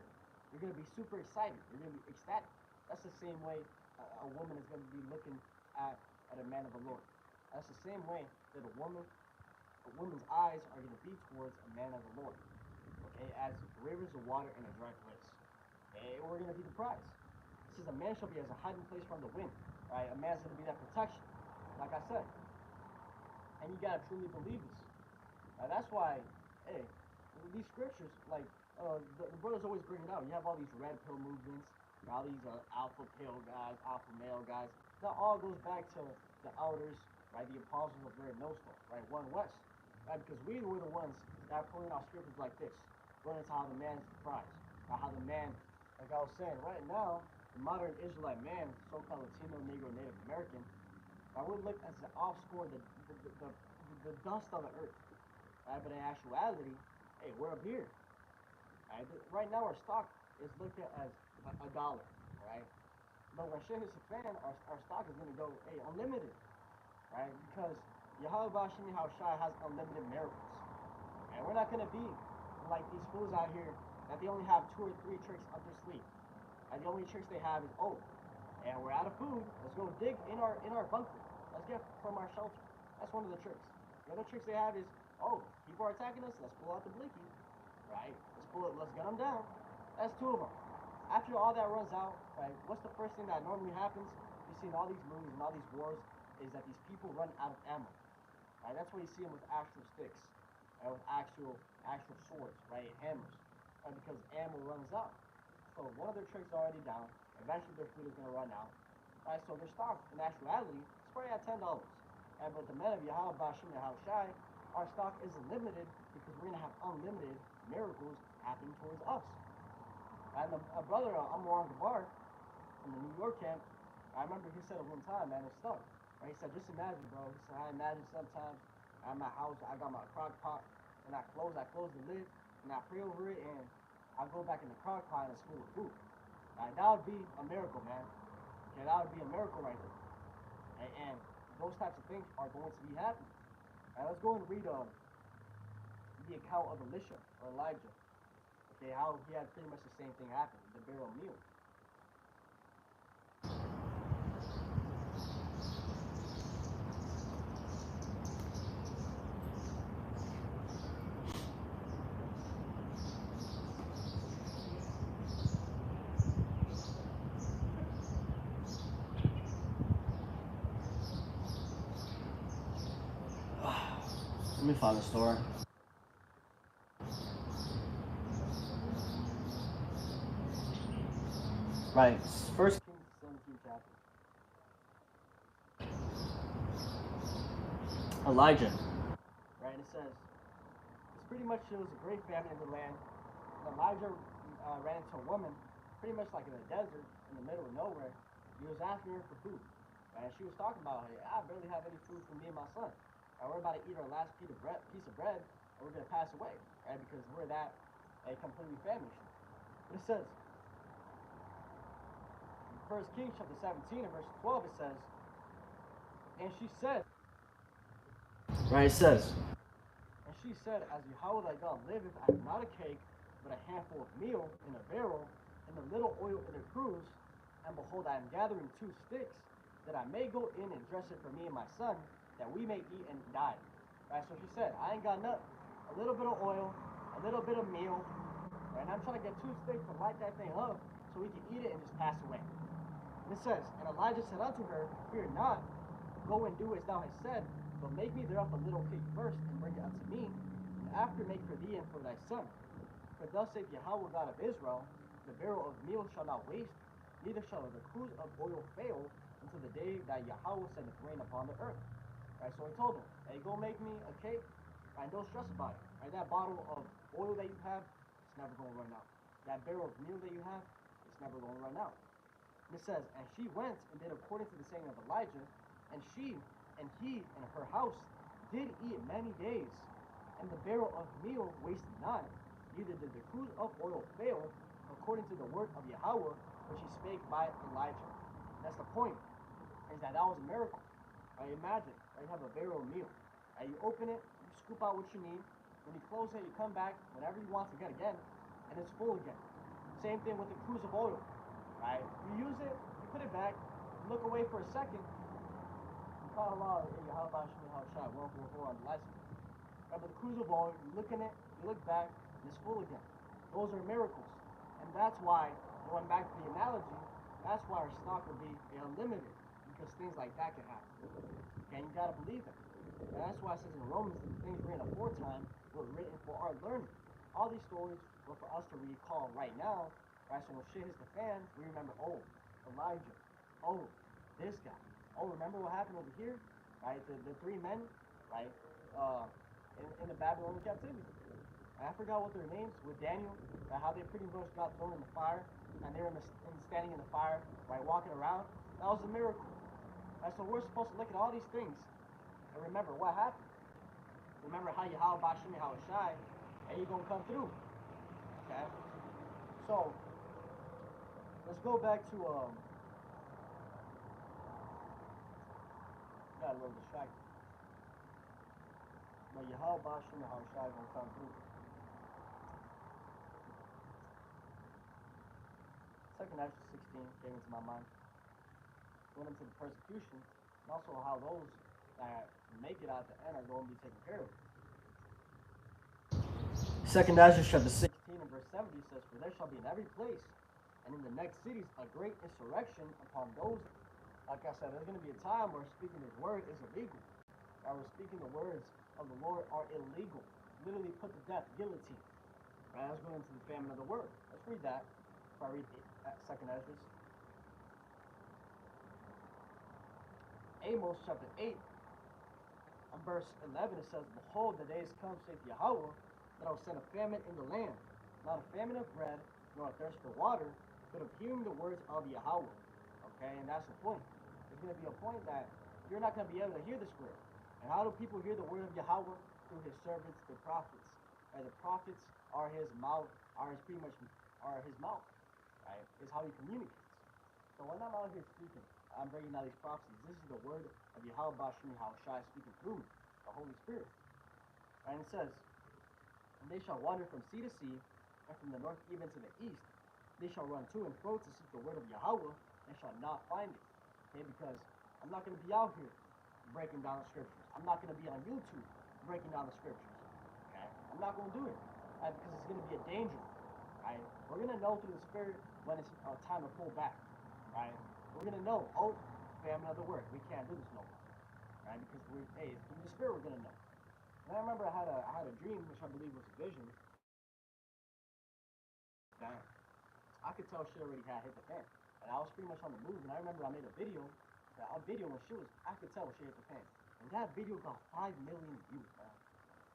you're gonna be super excited. You're gonna be ecstatic. That's the same way a woman is gonna be looking at a man of the Lord. That's the same way that a woman's eyes are gonna be towards a man of the Lord. Okay, as rivers of water in a dry place. Okay, we're gonna be the prize. It says a man shall be as a hiding place from the wind. Right, a man's gonna be that protection. Like I said, and you gotta truly believe this. That's why, hey, these scriptures, like the brothers always bring it out. You have all these red pill movements, all these alpha pill guys, alpha male guys. That all goes back to the elders, right? The apostles of Great Millstone, right? One West, right? Because we were the ones that are pulling out scriptures like this, going into how the man's the prize, how the man, like I was saying, right now, the modern Israelite man, so-called Latino, Negro, Native American, I would look as the offscore, the dust of the earth. Right? But in actuality, hey, we're up here. Right? Right now, our stock is looked at as a dollar, right? But when shit hits the fan, our stock is going to go, hey, unlimited, right? Because Yahweh Bashim Yahushai has unlimited miracles. And we're not going to be like these fools out here that they only have 2 or 3 tricks up their sleeve. And the only tricks they have is, oh, and we're out of food, let's go dig in our bunker. Let's get from our shelter. That's one of the tricks. The other tricks they have is, oh, people are attacking us, let's pull out the blicky, right? Let's get them down. That's 2 of them. After all that runs out, right, what's the first thing that normally happens? You see in all these movies and all these wars is that these people run out of ammo. Right? That's why you see them with actual sticks, right? With actual swords, right? Hammers, right? Because ammo runs out. So one of their tricks is already down. Eventually their food is going to run out. Right? So their stock, in actuality, is probably at $10. Right? But the men of Yahweh Bashim Yahushai, our stock isn't limited because we're going to have unlimited miracles happening towards us. And a brother, Amar Gabar, in the New York camp, I remember he said it one time, man, it stuck. Right? He said, just imagine, bro. He said, I imagine sometimes at my house, I got my crock pot, and I close the lid, and I pray over it, and I go back in the crock pot and it's full of food. Right? That would be a miracle, man. Okay, that would be a miracle right there. And those types of things are going to be happening. Right, let's go and read the account of Elisha or Elijah. Okay, how he had pretty much the same thing happen, the barrel meal. Let me find the story. Right, First Kings 17 chapter. Elijah, right? It says, it's pretty much, it was a great famine in the land. And Elijah ran into a woman, pretty much like in the desert, in the middle of nowhere. He was asking her for food. Right? And she was talking about, hey, I barely have any food for me and my son. Right? We're about to eat our last piece of bread, and we're going to pass away, right? Because we're that completely famished. But it says, in 1 Kings chapter 17 and verse 12, it says, and she said, right, it says, and she said, as Yahweh thy God liveth, I have not a cake, but a handful of meal in a barrel, and a little oil in a cruse, and behold, I am gathering 2 sticks, that I may go in and dress it for me and my son, that we may eat and die. Right, so she said, I ain't got nothing. A little bit of oil, a little bit of meal, right, and I'm trying to get 2 sticks to light that thing up, so we can eat it and just pass away. And it says, and Elijah said unto her, fear not, go and do as thou hast said, but make me thereof a little cake first, and bring it unto me, and after make for thee and for thy son. For thus saith Yahweh God of Israel, the barrel of meal shall not waste, neither shall the cruse of oil fail, until the day that Yahweh sendeth rain upon the earth. Right, so he told him, hey, go make me a cake, and don't stress about it. Right? That bottle of oil that you have, it's never going to run out. That barrel of meal that you have, it's never going to run out. And it says, and she went and did according to the saying of Elijah, and she and he and her house did eat many days, and the barrel of meal wasted not, neither did the cruse of oil fail, according to the word of Yahweh, which he spake by Elijah. And that's the point, is that was a miracle. Right? Imagine, right, you have a barrel of meal. Right? You open it, you scoop out what you need. When you close it, you come back whenever you want to get again, and it's full again. Same thing with the cruse of oil. Right? You use it, you put it back, you look away for a second, you call Allah in your how about Shmi how shot 144 on the license. Right? But the cruse of oil, you look in it, you look back, and it's full again. Those are miracles. And that's why, going back to the analogy, that's why our stock will be unlimited. Because things like that can happen. And you gotta believe it. And that's why it says in Romans that the things written aforetime were written for our learning. All these stories were for us to recall right now. Right? So when shit hits the fan, we remember, oh, Elijah. Oh, this guy. Oh, remember what happened over here? Right? The three men, right? In the Babylonian captivity. And I forgot what their names with Daniel, how they pretty much got thrown in the fire, and they were standing in the fire, right, walking around. That was a miracle. Right, so we're supposed to look at all these things and remember what happened. Remember how Yahweh Bashim Yahweh Shai, and you're going to come through. Okay? So, let's go back to, got a little distracted. But Yahweh Bashim Yahweh Shai going to come through. Second Ezra 16 came into my mind. Went into the persecution, and also how those that make it out the end are going to be taken care of. Second Ezra chapter 16 and verse 70 says, for there shall be in every place and in the next cities a great insurrection upon those. Like I said, there's going to be a time where speaking his word is illegal. Or where speaking the words of the Lord are illegal. Literally put to death, guillotine. Right, let's go into the famine of the word. Let's read that. If I read Second Ezra. Amos chapter 8 and verse 11 it says, behold, the days come, saith Yahweh, that I will send a famine in the land, not a famine of bread, nor a thirst for water, but of hearing the words of Yahweh. Okay, and that's the point. There's going to be a point that you're not going to be able to hear this word. And how do people hear the word of Yahweh? Through his servants, the prophets. And the prophets are his mouth, are his mouth. Right? Is how he communicates. So when I'm out here speaking, I'm bringing out these prophecies. This is the word of Yahweh Bashim Yahweh Shai speaking through me, the Holy Spirit. And it says, and they shall wander from sea to sea, and from the north even to the east. They shall run to and fro to seek the word of Yahweh, and shall not find it. Okay, because I'm not going to be out here breaking down the scriptures. I'm not going to be on YouTube breaking down the scriptures. Okay, I'm not going to do it, right? Because it's going to be a danger. Right? We're going to know through the Spirit when it's time to pull back. Right? We're going to know, oh, famine of the word. We can't do this no more. Right? Because it's through the Spirit we're going to know. And I remember I had a dream, which I believe was a vision, that I could tell shit already had hit the fan. And I was pretty much on the move, and I remember I made a video when shit was, I could tell when shit hit the fan. And that video got 5 million views, man.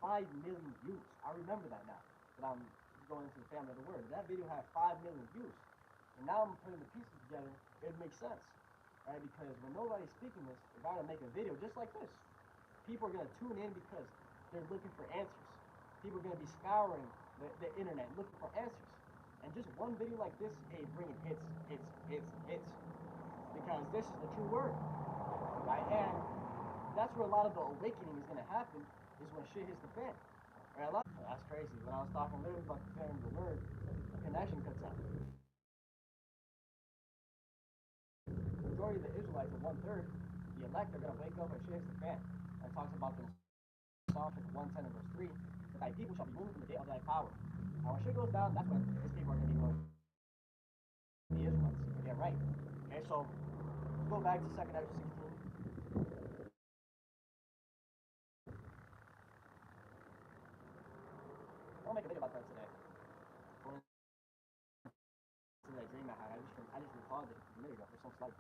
5 million views. I remember that now, that I'm going into the family of the word. That video had 5 million views. And now I'm putting the pieces together, it makes sense. Right? Because when nobody's speaking this, if I were to make a video just like this, people are going to tune in because they're looking for answers. People are going to be scouring the internet looking for answers. And just one video like this, hey, bringing hits. Because this is the true word. Right? And that's where a lot of the awakening is going to happen, is when shit hits the fan. Right? That's crazy. When I was talking literally about the fan of the word, the connection cuts out. The majority of the Israelites, or 1/3, the elect, are going to wake up and shit hits the fan. And it talks about them in Psalm 110 and verse 3, that thy people shall be moved from the day of thy power. Now when shit goes down, that's when his people are going to be moved. The Israelites, to get right. Okay, so let's go back to 2nd Ezra 16. I'll make a video about that today. That dream I had, I just recalled it a minute ago for some slight.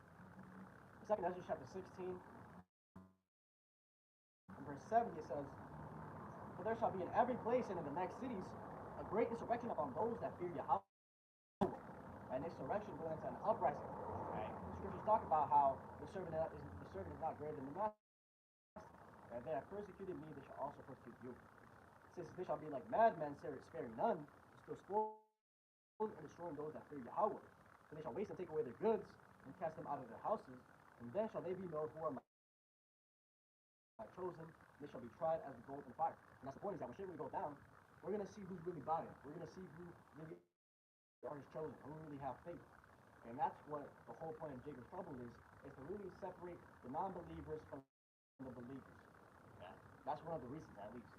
2nd Ezra chapter 16 and verse 70 it says, For there shall be in every place and in the next cities a great insurrection upon those that fear Yahweh. An insurrection going into an uprising. Right? The scriptures talk about how the servant is not greater than the master. And they have persecuted me, they shall also persecute you. Since they shall be like madmen, sparing none, still spoiling and destroying those that fear Yahweh. So they shall waste and take away their goods, and cast them out of their houses, and then shall they be known who are my chosen, and they shall be tried as the gold and fire. And that's the point, is that when shit really goes down, we're going to see who's really about it. We're going to see who really are his chosen, who really have faith. And that's what the whole point of Jacob's trouble is to really separate the non-believers from the believers. Yeah. That's one of the reasons, at least.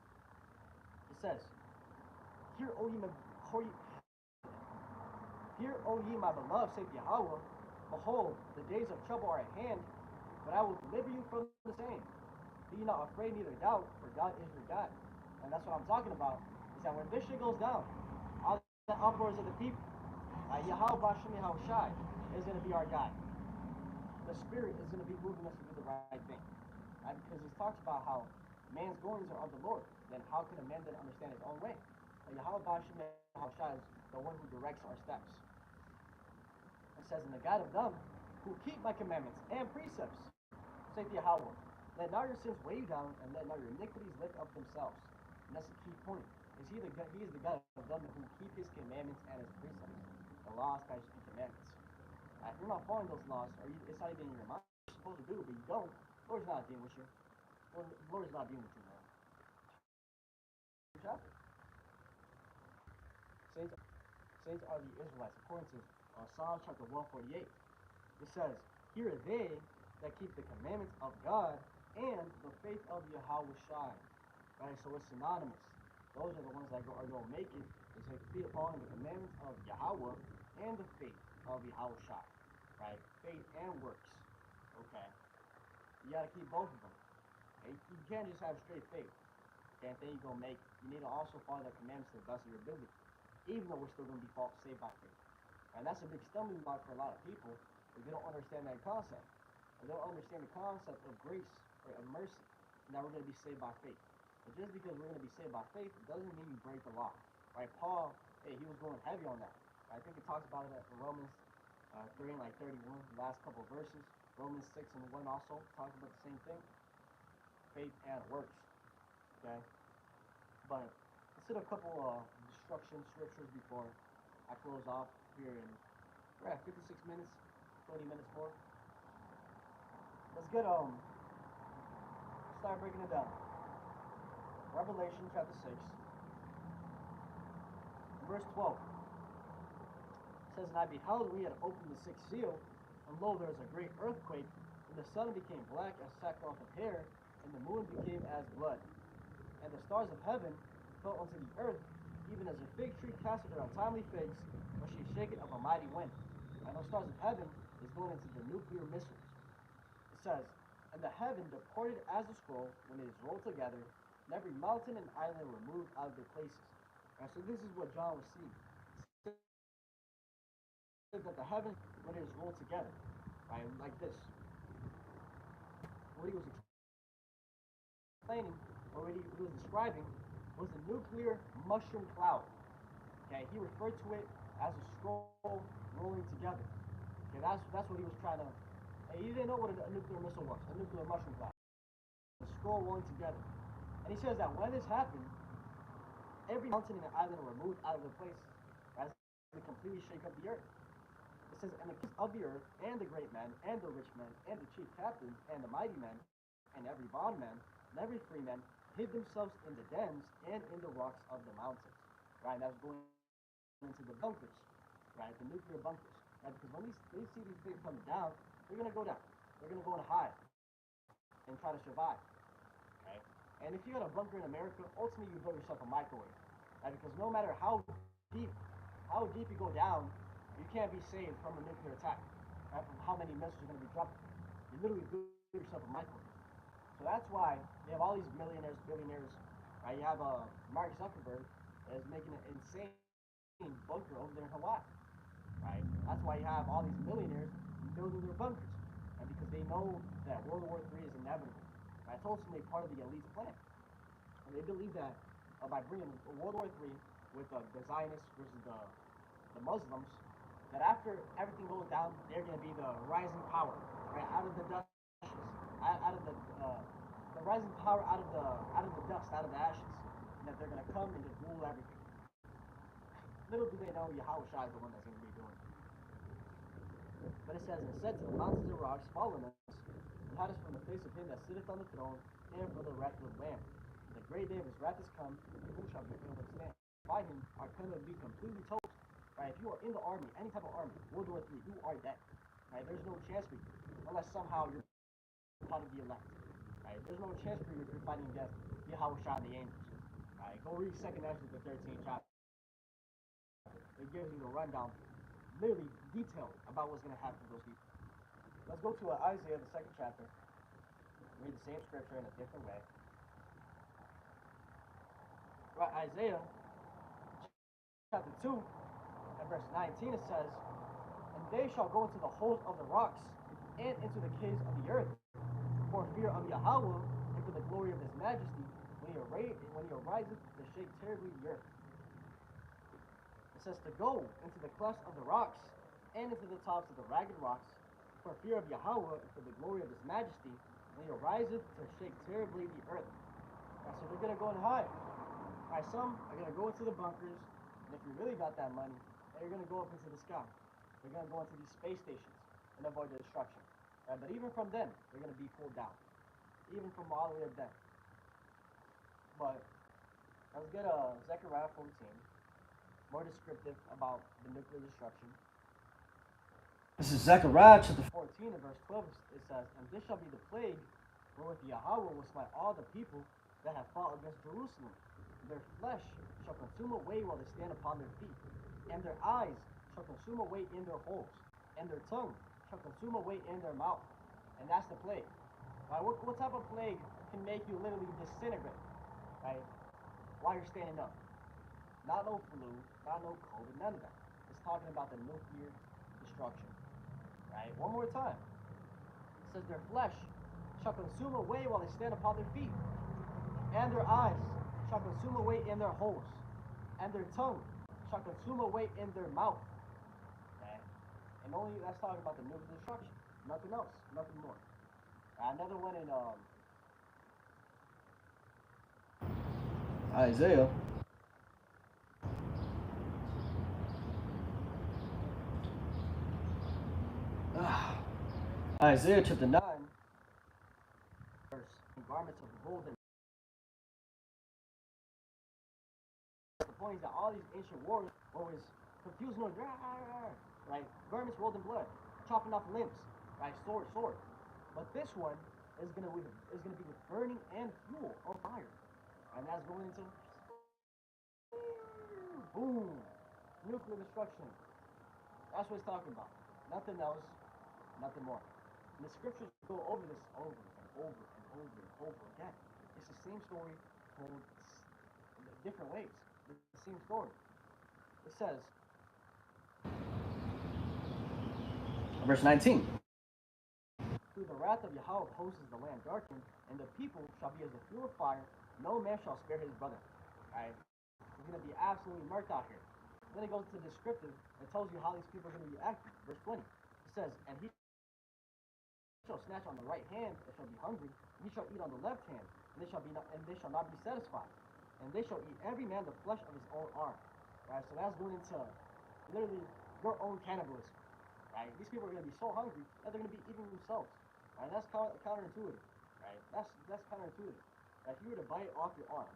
It says, Hear, O ye my beloved, saith Yahweh, behold, the days of trouble are at hand, but I will deliver you from the same. Be ye not afraid, neither doubt, for God is your God. And that's what I'm talking about, is that when this shit goes down, all the uproars of the people, Yahweh Bashem Yahushai is going to be our guide. The Spirit is going to be moving us to do the right thing. Right? Because it talks about how man's goings are of the Lord. Then how can a man then understand his own way? Yahweh Bashem Yahushai is the one who directs our steps. It says, in the guide of them who keep my commandments and precepts, saith Yahweh, let not your sins weigh you down, and let not your iniquities lift up themselves. And that's the key point. He is the God of them who keep his commandments and his precepts. The laws, statutes, and commandments. If you're not following those laws, or it's not even in your mind, you're supposed to do it, but you don't, the Lord's not dealing with you. The Lord's not dealing with you, man. Chapter. Saints are the Israelites, according to Psalm chapter 148. It says, here are they that keep the commandments of God and the faith of Yahweh Shai. Right, so it's synonymous. Those are the ones that are going to make it, is like following the commandments of Yahweh and the faith of Yahweh Shai. Right? Faith and works. Okay? You got to keep both of them. Okay? You can't just have straight faith. And then you're going to make, you need to also follow the commandments to the best of your ability. Even though we're still going to be saved by faith. And that's a big stumbling block for a lot of people, if they don't understand that concept. They don't understand the concept of grace, or of mercy, and that we're going to be saved by faith. But just because we're going to be saved by faith, it doesn't mean you break the law. Right? Paul, he was going heavy on that. I think it talks about it in Romans 3 and 31, the last couple of verses. Romans 6 and 1 also talks about the same thing. Faith and works. Okay? But let's hit a couple destruction scriptures before I close off here in, we're at 56 minutes, 20 minutes more. Let's get start breaking it down. Revelation chapter 6, verse 12. It says, and I beheld when he had opened the sixth seal, and lo, there was a great earthquake, and the sun became black as sackcloth of hair, and the moon became as blood. And the stars of heaven fell unto the earth, even as a fig tree casteth her untimely figs, when she is shaken of a mighty wind. And those stars of heaven is going into the nuclear missiles. It says, and the heaven departed as a scroll when it is rolled together, and every mountain and island removed out of their places. And so this is what John was seeing. It says that the heaven, when it is rolled together, right, like this. What he was explaining, or what he was describing, was the nuclear mushroom cloud. Okay, he referred to it as a scroll rolling together. Okay, that's what he was trying to. He didn't know what a nuclear missile was, a nuclear mushroom cloud. A scroll rolling together. And he says that when this happened, every mountain and island are removed out of their places, as they completely shake up the earth. It says, and the kings of the earth, and the great men, and the rich men, and the chief captains, and the mighty men, and every bondman, and every free man, hid themselves in the dens and in the rocks of the mountains. Right, and that's going into the bunkers, right, the nuclear bunkers. Right, because when they see these things coming down, they're going to go down. They're going to go and hide and try to survive. Okay? And if you got a bunker in America, ultimately you build yourself a microwave. Right? Because no matter how deep you go down, you can't be saved from a nuclear attack. Right? From how many missiles are going to be dropped. You literally build yourself a microwave. So that's why you have all these millionaires, billionaires. Right? You have Mark Zuckerberg that is making an insane bunker over there in Hawaii. Right? That's why you have all these millionaires building their bunkers, and because they know that World War III is inevitable. Right? It's ultimately part of the elite's plan, and they believe that by bringing World War III with the Zionists versus the Muslims, that after everything goes down, they're going to be the rising power, right? Out of the dust, out of the rising power out of the dust, out of the ashes, and that they're going to come and just rule everything. Little do they know Yahushua is the one that's going to be doing it. But it says, and said to the mountains and rocks, fall on us, and hide us from the face of him that sitteth on the throne, and from the wrath of the Lamb. And the great day of his wrath is come, and who shall be able to stand? By him are going to be completely toast. Right? If you are in the army, any type of army, World War III, you are dead. Right? There's no chance for you, unless somehow you're part of the elect. Right? There's no chance for you if you're fighting against Yahushua and the angels. Right? Go read 2nd Ezra, the 13th chapter. It gives you the rundown, literally detailed about what's going to happen to those people. Let's go to Isaiah, the 2nd chapter. Read the same scripture in a different way. Right, Isaiah chapter 2 and verse 19, it says, and they shall go into the holes of the rocks and into the caves of the earth for fear of Yahweh and for the glory of his majesty when he ariseth to shake terribly the earth. It says to go into the clefts of the rocks and into the tops of the ragged rocks for fear of Yahweh and for the glory of his majesty when he ariseth to shake terribly the earth. Right, so they're going to go and hide. Right, some are going to go into the bunkers, and if you really got that money, they're going to go up into the sky. They're going to go into these space stations and avoid the destruction. Right, but even from them, they're going to be pulled down. Even from all the way up there. But let's get Zechariah 14, more descriptive about the nuclear destruction. This is Zechariah chapter 14 and verse 12. It says, and this shall be the plague wherewith Yahweh will smite all the people that have fought against Jerusalem. Their flesh shall consume away while they stand upon their feet, and their eyes shall consume away in their holes, and their tongue shall consume away in their mouth. And that's the plague. Right? What type of plague can make you literally disintegrate, right? While you're standing up? Not no flu, not no COVID, none of that. It's talking about the nuclear destruction. Right? One more time. It says their flesh shall consume away while they stand upon their feet, and their eyes shall consume away in their holes, and their tongue shall consume away in their mouth. Okay? And only that's talking about the nuclear destruction. Nothing else. Nothing more. Another one in Isaiah. Isaiah chapter 9, verse, garments of gold and the point is that all these ancient wars were always confused noise, right? Garments rolled in blood, chopping off limbs, right? Sword. But this one is gonna be with burning and fuel of fire, and that's going into boom, nuclear destruction. That's what it's talking about. Nothing else, nothing more. And the scriptures go over this over and over and over and over again. It's the same story told different ways. It's the same story. It says, verse 19. Through the wrath of Yahweh of hosts is the land darkened, and the people shall be as a fuel of fire. No man shall spare his brother. Right? It's going to be absolutely murked out here. Then it goes to the descriptive and tells you how these people are going to be acting. Verse 20. It says, and he shall snatch on the right hand and shall be hungry, and he shall eat on the left hand, and they shall not be satisfied. And they shall eat every man the flesh of his own arm. Right? So that's going into literally your own cannibalism. Right? These people are going to be so hungry that they're going to be eating themselves. Right? That's counterintuitive. Right? That's counterintuitive. If you were to bite off your arm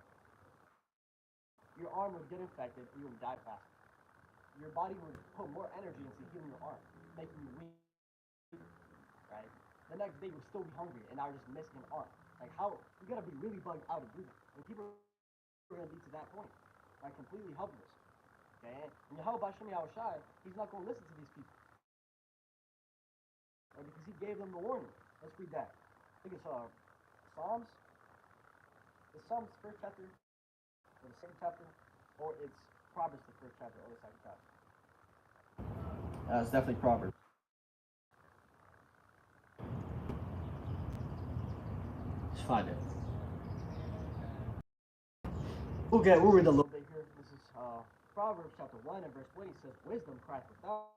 would get infected and you would die faster. Your body would put more energy into healing your arm, making you weak. Right? The next day you'll still be hungry and now you're just missing an arm. Like how you gotta be really bugged out to do that. And people are gonna be to that point. Like completely helpless. Okay? And Yahweh Bashem Yahushai, he's not gonna listen to these people. Right? Because he gave them the warning. Let's read that. I think it's Psalms. It's Psalms first chapter or the second chapter, or it's Proverbs the first chapter or the second chapter. It's definitely Proverbs. Let's find it. We'll read a little bit here. This is Proverbs chapter 1 and verse 20 says, Wisdom crieth without,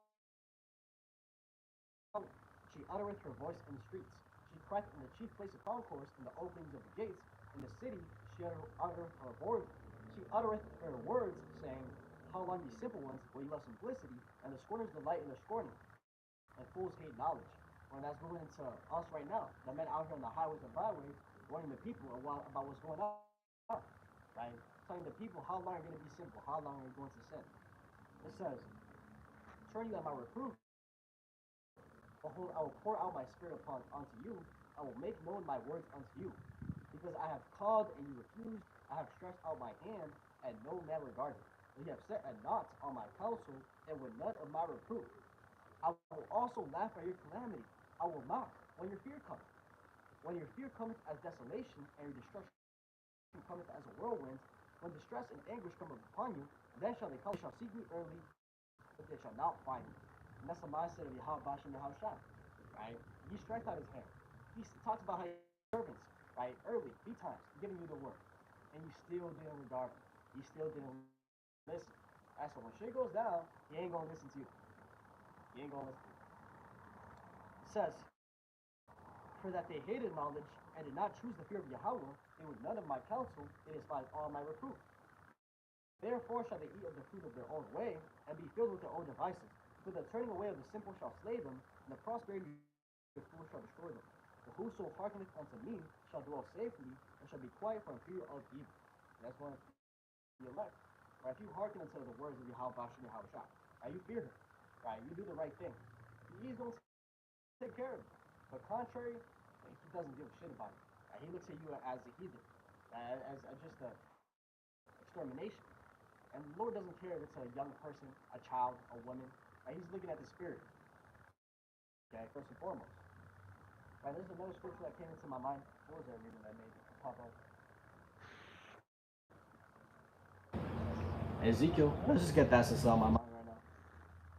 she uttereth her voice in the streets. She crieth in the chief place of concourse, in the openings of the gates. In the city she uttereth her word. She uttereth her words, saying, How long, ye simple ones, will you love simplicity? And the scorners delight in their scorning, and fools hate knowledge. When that's going into us right now, the men out here on the highways and byways, warning the people about what's going on, right? Telling the people how long are you going to be simple, how long are you going to sin. It says, Turn you at my reproof. Behold, I will pour out my spirit unto you. I will make known my words unto you. Because I have called and you refused, I have stretched out my hand, and no man regarded. And you have set a knot on my counsel, and with none of my reproof. I will also laugh at your calamity. I will mock when your fear cometh. When your fear cometh as desolation, and your destruction cometh as a whirlwind, when distress and anguish come upon you, then shall they come, they shall seek me early, but they shall not find me. And that's the mindset of Yahweh Bashem Yahushua, right? He stretched out his hand. He talks about how servants, right, early, 3 times, giving you the word, and you still didn't regard him. You still didn't listen. Right, so when shit goes down, he ain't gonna listen to you. He ain't gonna listen to you. It says, For that they hated knowledge and did not choose the fear of Yahweh, it was none of my counsel, it is by all my reproof. Therefore shall they eat of the fruit of their own way, and be filled with their own devices. For the turning away of the simple shall slay them, and the prosperity of the fool shall destroy them. For whoso hearkeneth unto me shall dwell safely, and shall be quiet from fear of evil. And that's one of the elect. Right? If you hearken unto the words of Yahweh Bashem Yahushua, right? You fear him, right? You do the right thing. He's going to take care of you. But contrary, he doesn't give a shit about it. Right? He looks at you as a heathen, as just a extermination. And the Lord doesn't care if it's a young person, a child, a woman. Right? He's looking at the spirit. Okay, first and foremost. Right, there's another scripture that came into my mind. What was that reading that made it pop up? Ezekiel. Let's just get that since it's on my mind right now.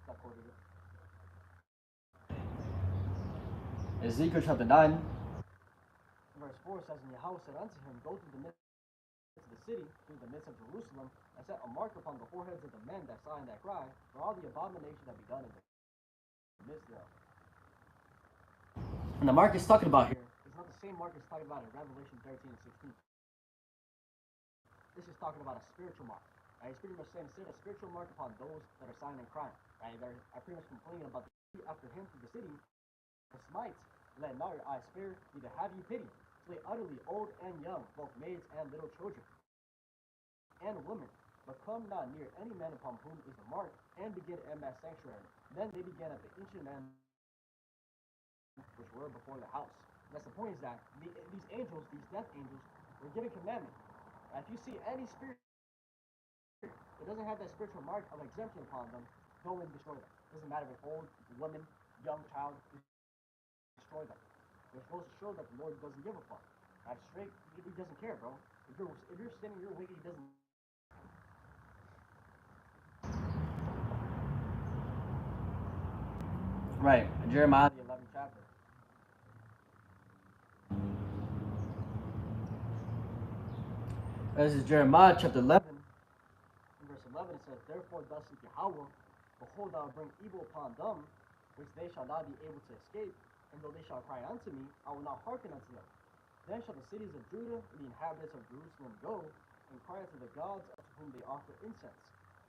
I quoted it. Ezekiel chapter 9, verse 4 says, And Yahweh said unto him, Go through the midst of the city, through the midst of Jerusalem, and set a mark upon the foreheads of the men that sigh and that cry, for all the abominations that be done in the midst thereof. And the mark is talking about here is not the same mark it's talking about in Revelation 13 and 16. This is talking about a spiritual mark. Right? It's pretty much saying a spiritual mark upon those that are sighing and crying. Right? They're pretty much complaining about the after him through the city. The smites, let not your eyes spare, neither have you pity. Slay utterly old and young, both maids and little children, and women. But come not near any man upon whom is the mark, and begin at my sanctuary. Then they began at the ancient men which were before the house. And that's the point, is that these angels, these death angels, were given commandment. If you see any spirit that doesn't have that spiritual mark of exemption upon them, go and destroy them. It doesn't matter if it's old, woman, young child, destroy them. We're supposed to show that the Lord doesn't give a fuck. Right? Straight, he doesn't care, bro. If you're sinning, you're wicked, he doesn't. Right, Jeremiah the 11th chapter. This is Jeremiah chapter 11, in verse 11. It says, Therefore thus saith Yahweh, Behold, I will bring evil upon them, which they shall not be able to escape, and though they shall cry unto me, I will not hearken unto them. Then shall the cities of Judah and the inhabitants of Jerusalem go, and cry unto the gods unto whom they offer incense.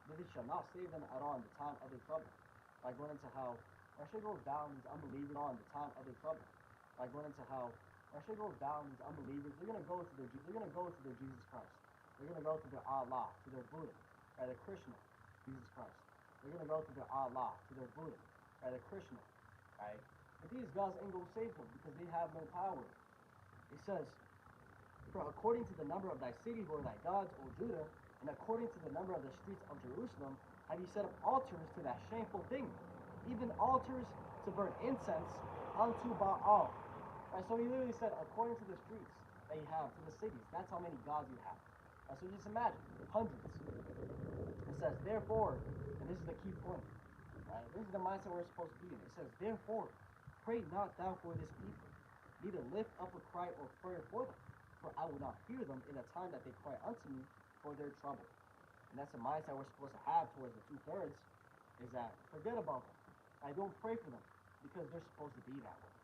But they shall not save them at all in the time of their trouble. By going into how shall go down these unbelievers all in the time of their trouble. By going into how shall go down these unbelievers, they're gonna go to their Jesus Christ. They're gonna go to their Allah, to their Buddha, right? Their Krishna, Jesus Christ. They're gonna go to their Allah, to their Buddha, right? Their Krishna, right? But these gods ain't gonna save them because they have no power. It says, For according to the number of thy cities were thy gods, O Judah, and according to the number of the streets of Jerusalem, have you set up altars to that shameful thing, even altars to burn incense unto Baal. Right, so he literally said, according to the streets that you have, to the cities, that's how many gods you have. Right, so just imagine, hundreds. It says, therefore, and this is the key point, right? This is the mindset we're supposed to be in. It says, therefore, pray not thou for this people, neither lift up a cry or prayer for them, for I will not hear them in the time that they cry unto me, for their trouble. And that's the mindset we're supposed to have towards the two-thirds, is that forget about them. I don't pray for them because they're supposed to be that way.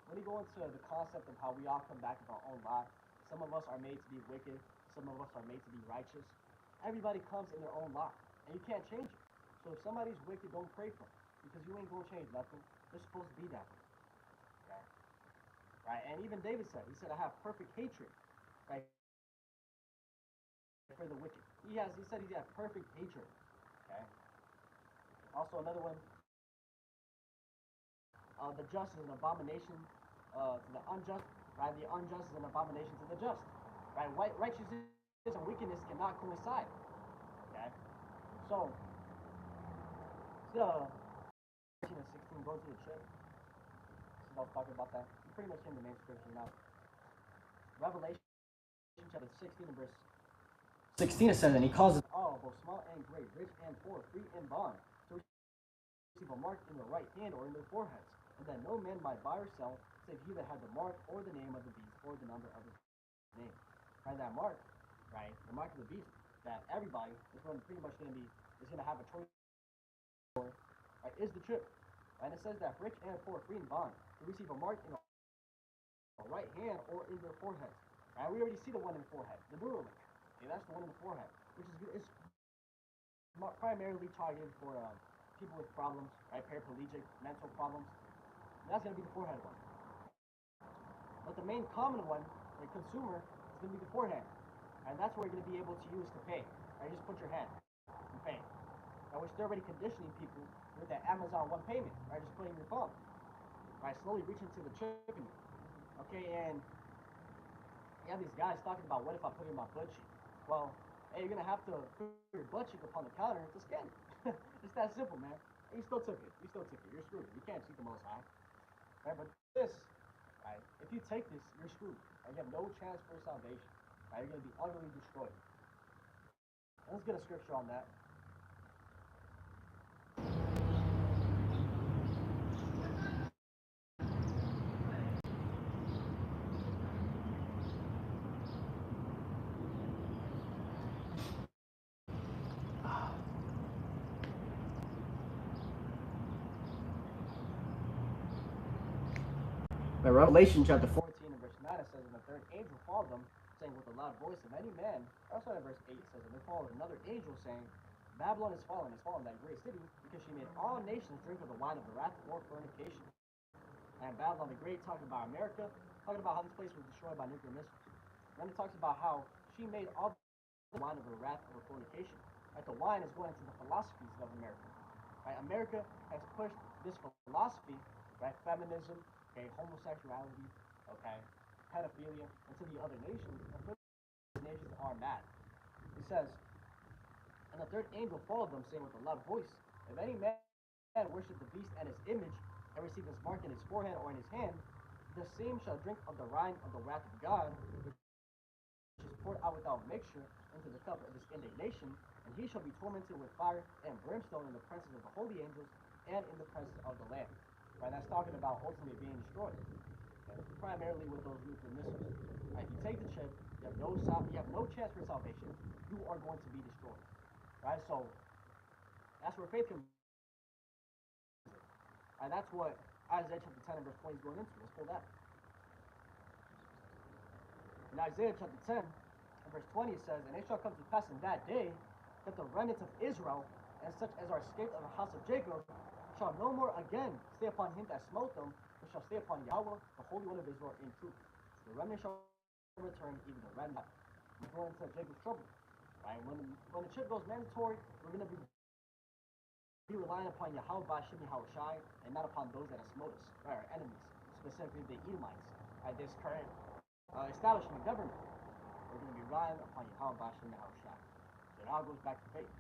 When you go into the concept of how we all come back of our own lot, some of us are made to be wicked, some of us are made to be righteous. Everybody comes in their own lot, and you can't change it. So if somebody's wicked, don't pray for them because you ain't gonna change nothing. They're supposed to be that way, okay? Right? And even David said, he said, I have perfect hatred, right, for the wicked. He said he has perfect hatred, okay? Also another one, the just is an abomination to the unjust, right? The unjust is an abomination to the just, right? Righteousness and wickedness cannot coincide, okay? So, the 14 and 16 go to the trip. Since I was talking about that, you pretty much in the main scripture now. Revelation chapter 16 and verse 16 it says, and he calls it all, both small and great, rich and poor, free and bond, to receive a mark in their right hand or in their foreheads, and that no man might buy or sell, save he that had the mark or the name of the beast or the number of his name. Right, that mark, right, the mark of the beast, that everybody is going to pretty much going to have a choice for, right, is the trip. And it says that rich and poor, free and bond, to receive a mark in the right hand or in their forehead. Right, we already see the one in the forehead, the Neuralink. Okay, that's the one in the forehead, which is good. It's primarily targeted for people with problems, right, paraplegic, mental problems. And that's going to be the forehead one. But the main common one, the consumer, is going to be the forehand. And that's where you're going to be able to use to pay. Right, just put your hand and pay. Now, we're still already conditioning people with that Amazon one payment, right, just putting your phone, right, slowly reaching to the chip in you. Okay, and you have these guys talking about, what if I put in my butt cheek? Well, hey, you're going to have to put your butt cheek upon the counter to scan it. It's that simple, man. And you still took it. You're screwed. You can't cheat the Most High. Right, but this, right, if you take this, you're screwed. Right? You have no chance for salvation. Right? You're going to be utterly destroyed. And let's get a scripture on that. But Revelation chapter 14 and verse 9 it says, and the third angel followed them, saying with a loud voice of any man. Also in verse 8 it says, and they followed another angel, saying, Babylon is fallen, that great city, because she made all nations drink of the wine of the wrath or fornication. And Babylon the Great, talking about America, talking about how this place was destroyed by nuclear missiles. Then it talks about how she made all the wine of her wrath or fornication. Right, the wine is going into the philosophies of America. Right, America has pushed this philosophy, right, feminism, okay, homosexuality, okay, pedophilia, into the other nations, and those nations are mad. It says, and the third angel followed them, saying with a loud voice, if any man worship the beast and his image, and receive his mark in his forehead or in his hand, the same shall drink of the wine of the wrath of God, which is poured out without mixture into the cup of his indignation, and he shall be tormented with fire and brimstone in the presence of the holy angels and in the presence of the Lamb. Right, that's talking about ultimately being destroyed. Okay? Primarily with those nuclear missiles. Right, if you take the chip, you have no chance for salvation. You are going to be destroyed. Right, so that's where faith comes in. Right, that's what Isaiah chapter 10 and verse 20 is going into. Let's pull that. In Isaiah chapter 10 and verse 20 it says, and it shall come to pass in that day that the remnant of Israel and such as are escaped of the house of Jacob shall no more again stay upon him that smote them, but shall stay upon Yahweh, the Holy One of Israel, in truth. The remnant shall return, even the remnant. We're going into Jacob's trouble. Right? When the chip goes mandatory, we're going to be relying upon Yahweh Bashem Yahushai and not upon those that have smote us, right, our enemies, specifically the Edomites, right, this current establishment government. We're going to be relying upon Yahweh Bashem Yahushai. So it all goes back to faith.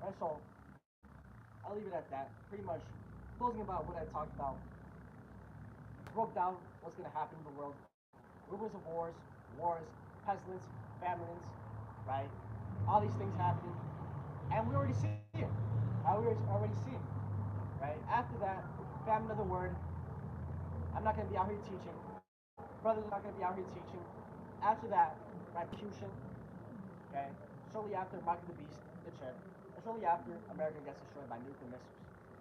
Right, so I'll leave it at that. Pretty much closing about what I talked about. Broke down what's going to happen in the world. Rumors of wars, pestilence, famines, right? All these things happening. And we already see it. We already see it. Right? After that, famine of the word. I'm not going to be out here teaching. Brothers are not going to be out here teaching. After that, persecution. Okay? Shortly after, Michael the Beast, the Chen, and shortly after, America gets destroyed by nuclear missiles.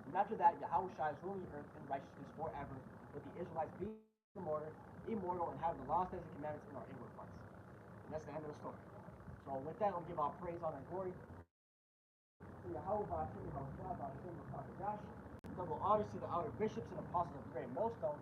And after that, Yahushua is ruling the earth in righteousness forever, with the Israelites being immortal, and having the laws, statutes, and commandments in our inward parts. And that's the end of the story. So with that, I'll give all praise, honor, and glory to Yahweh, Double honors to the outer bishops and apostles of the great millstone,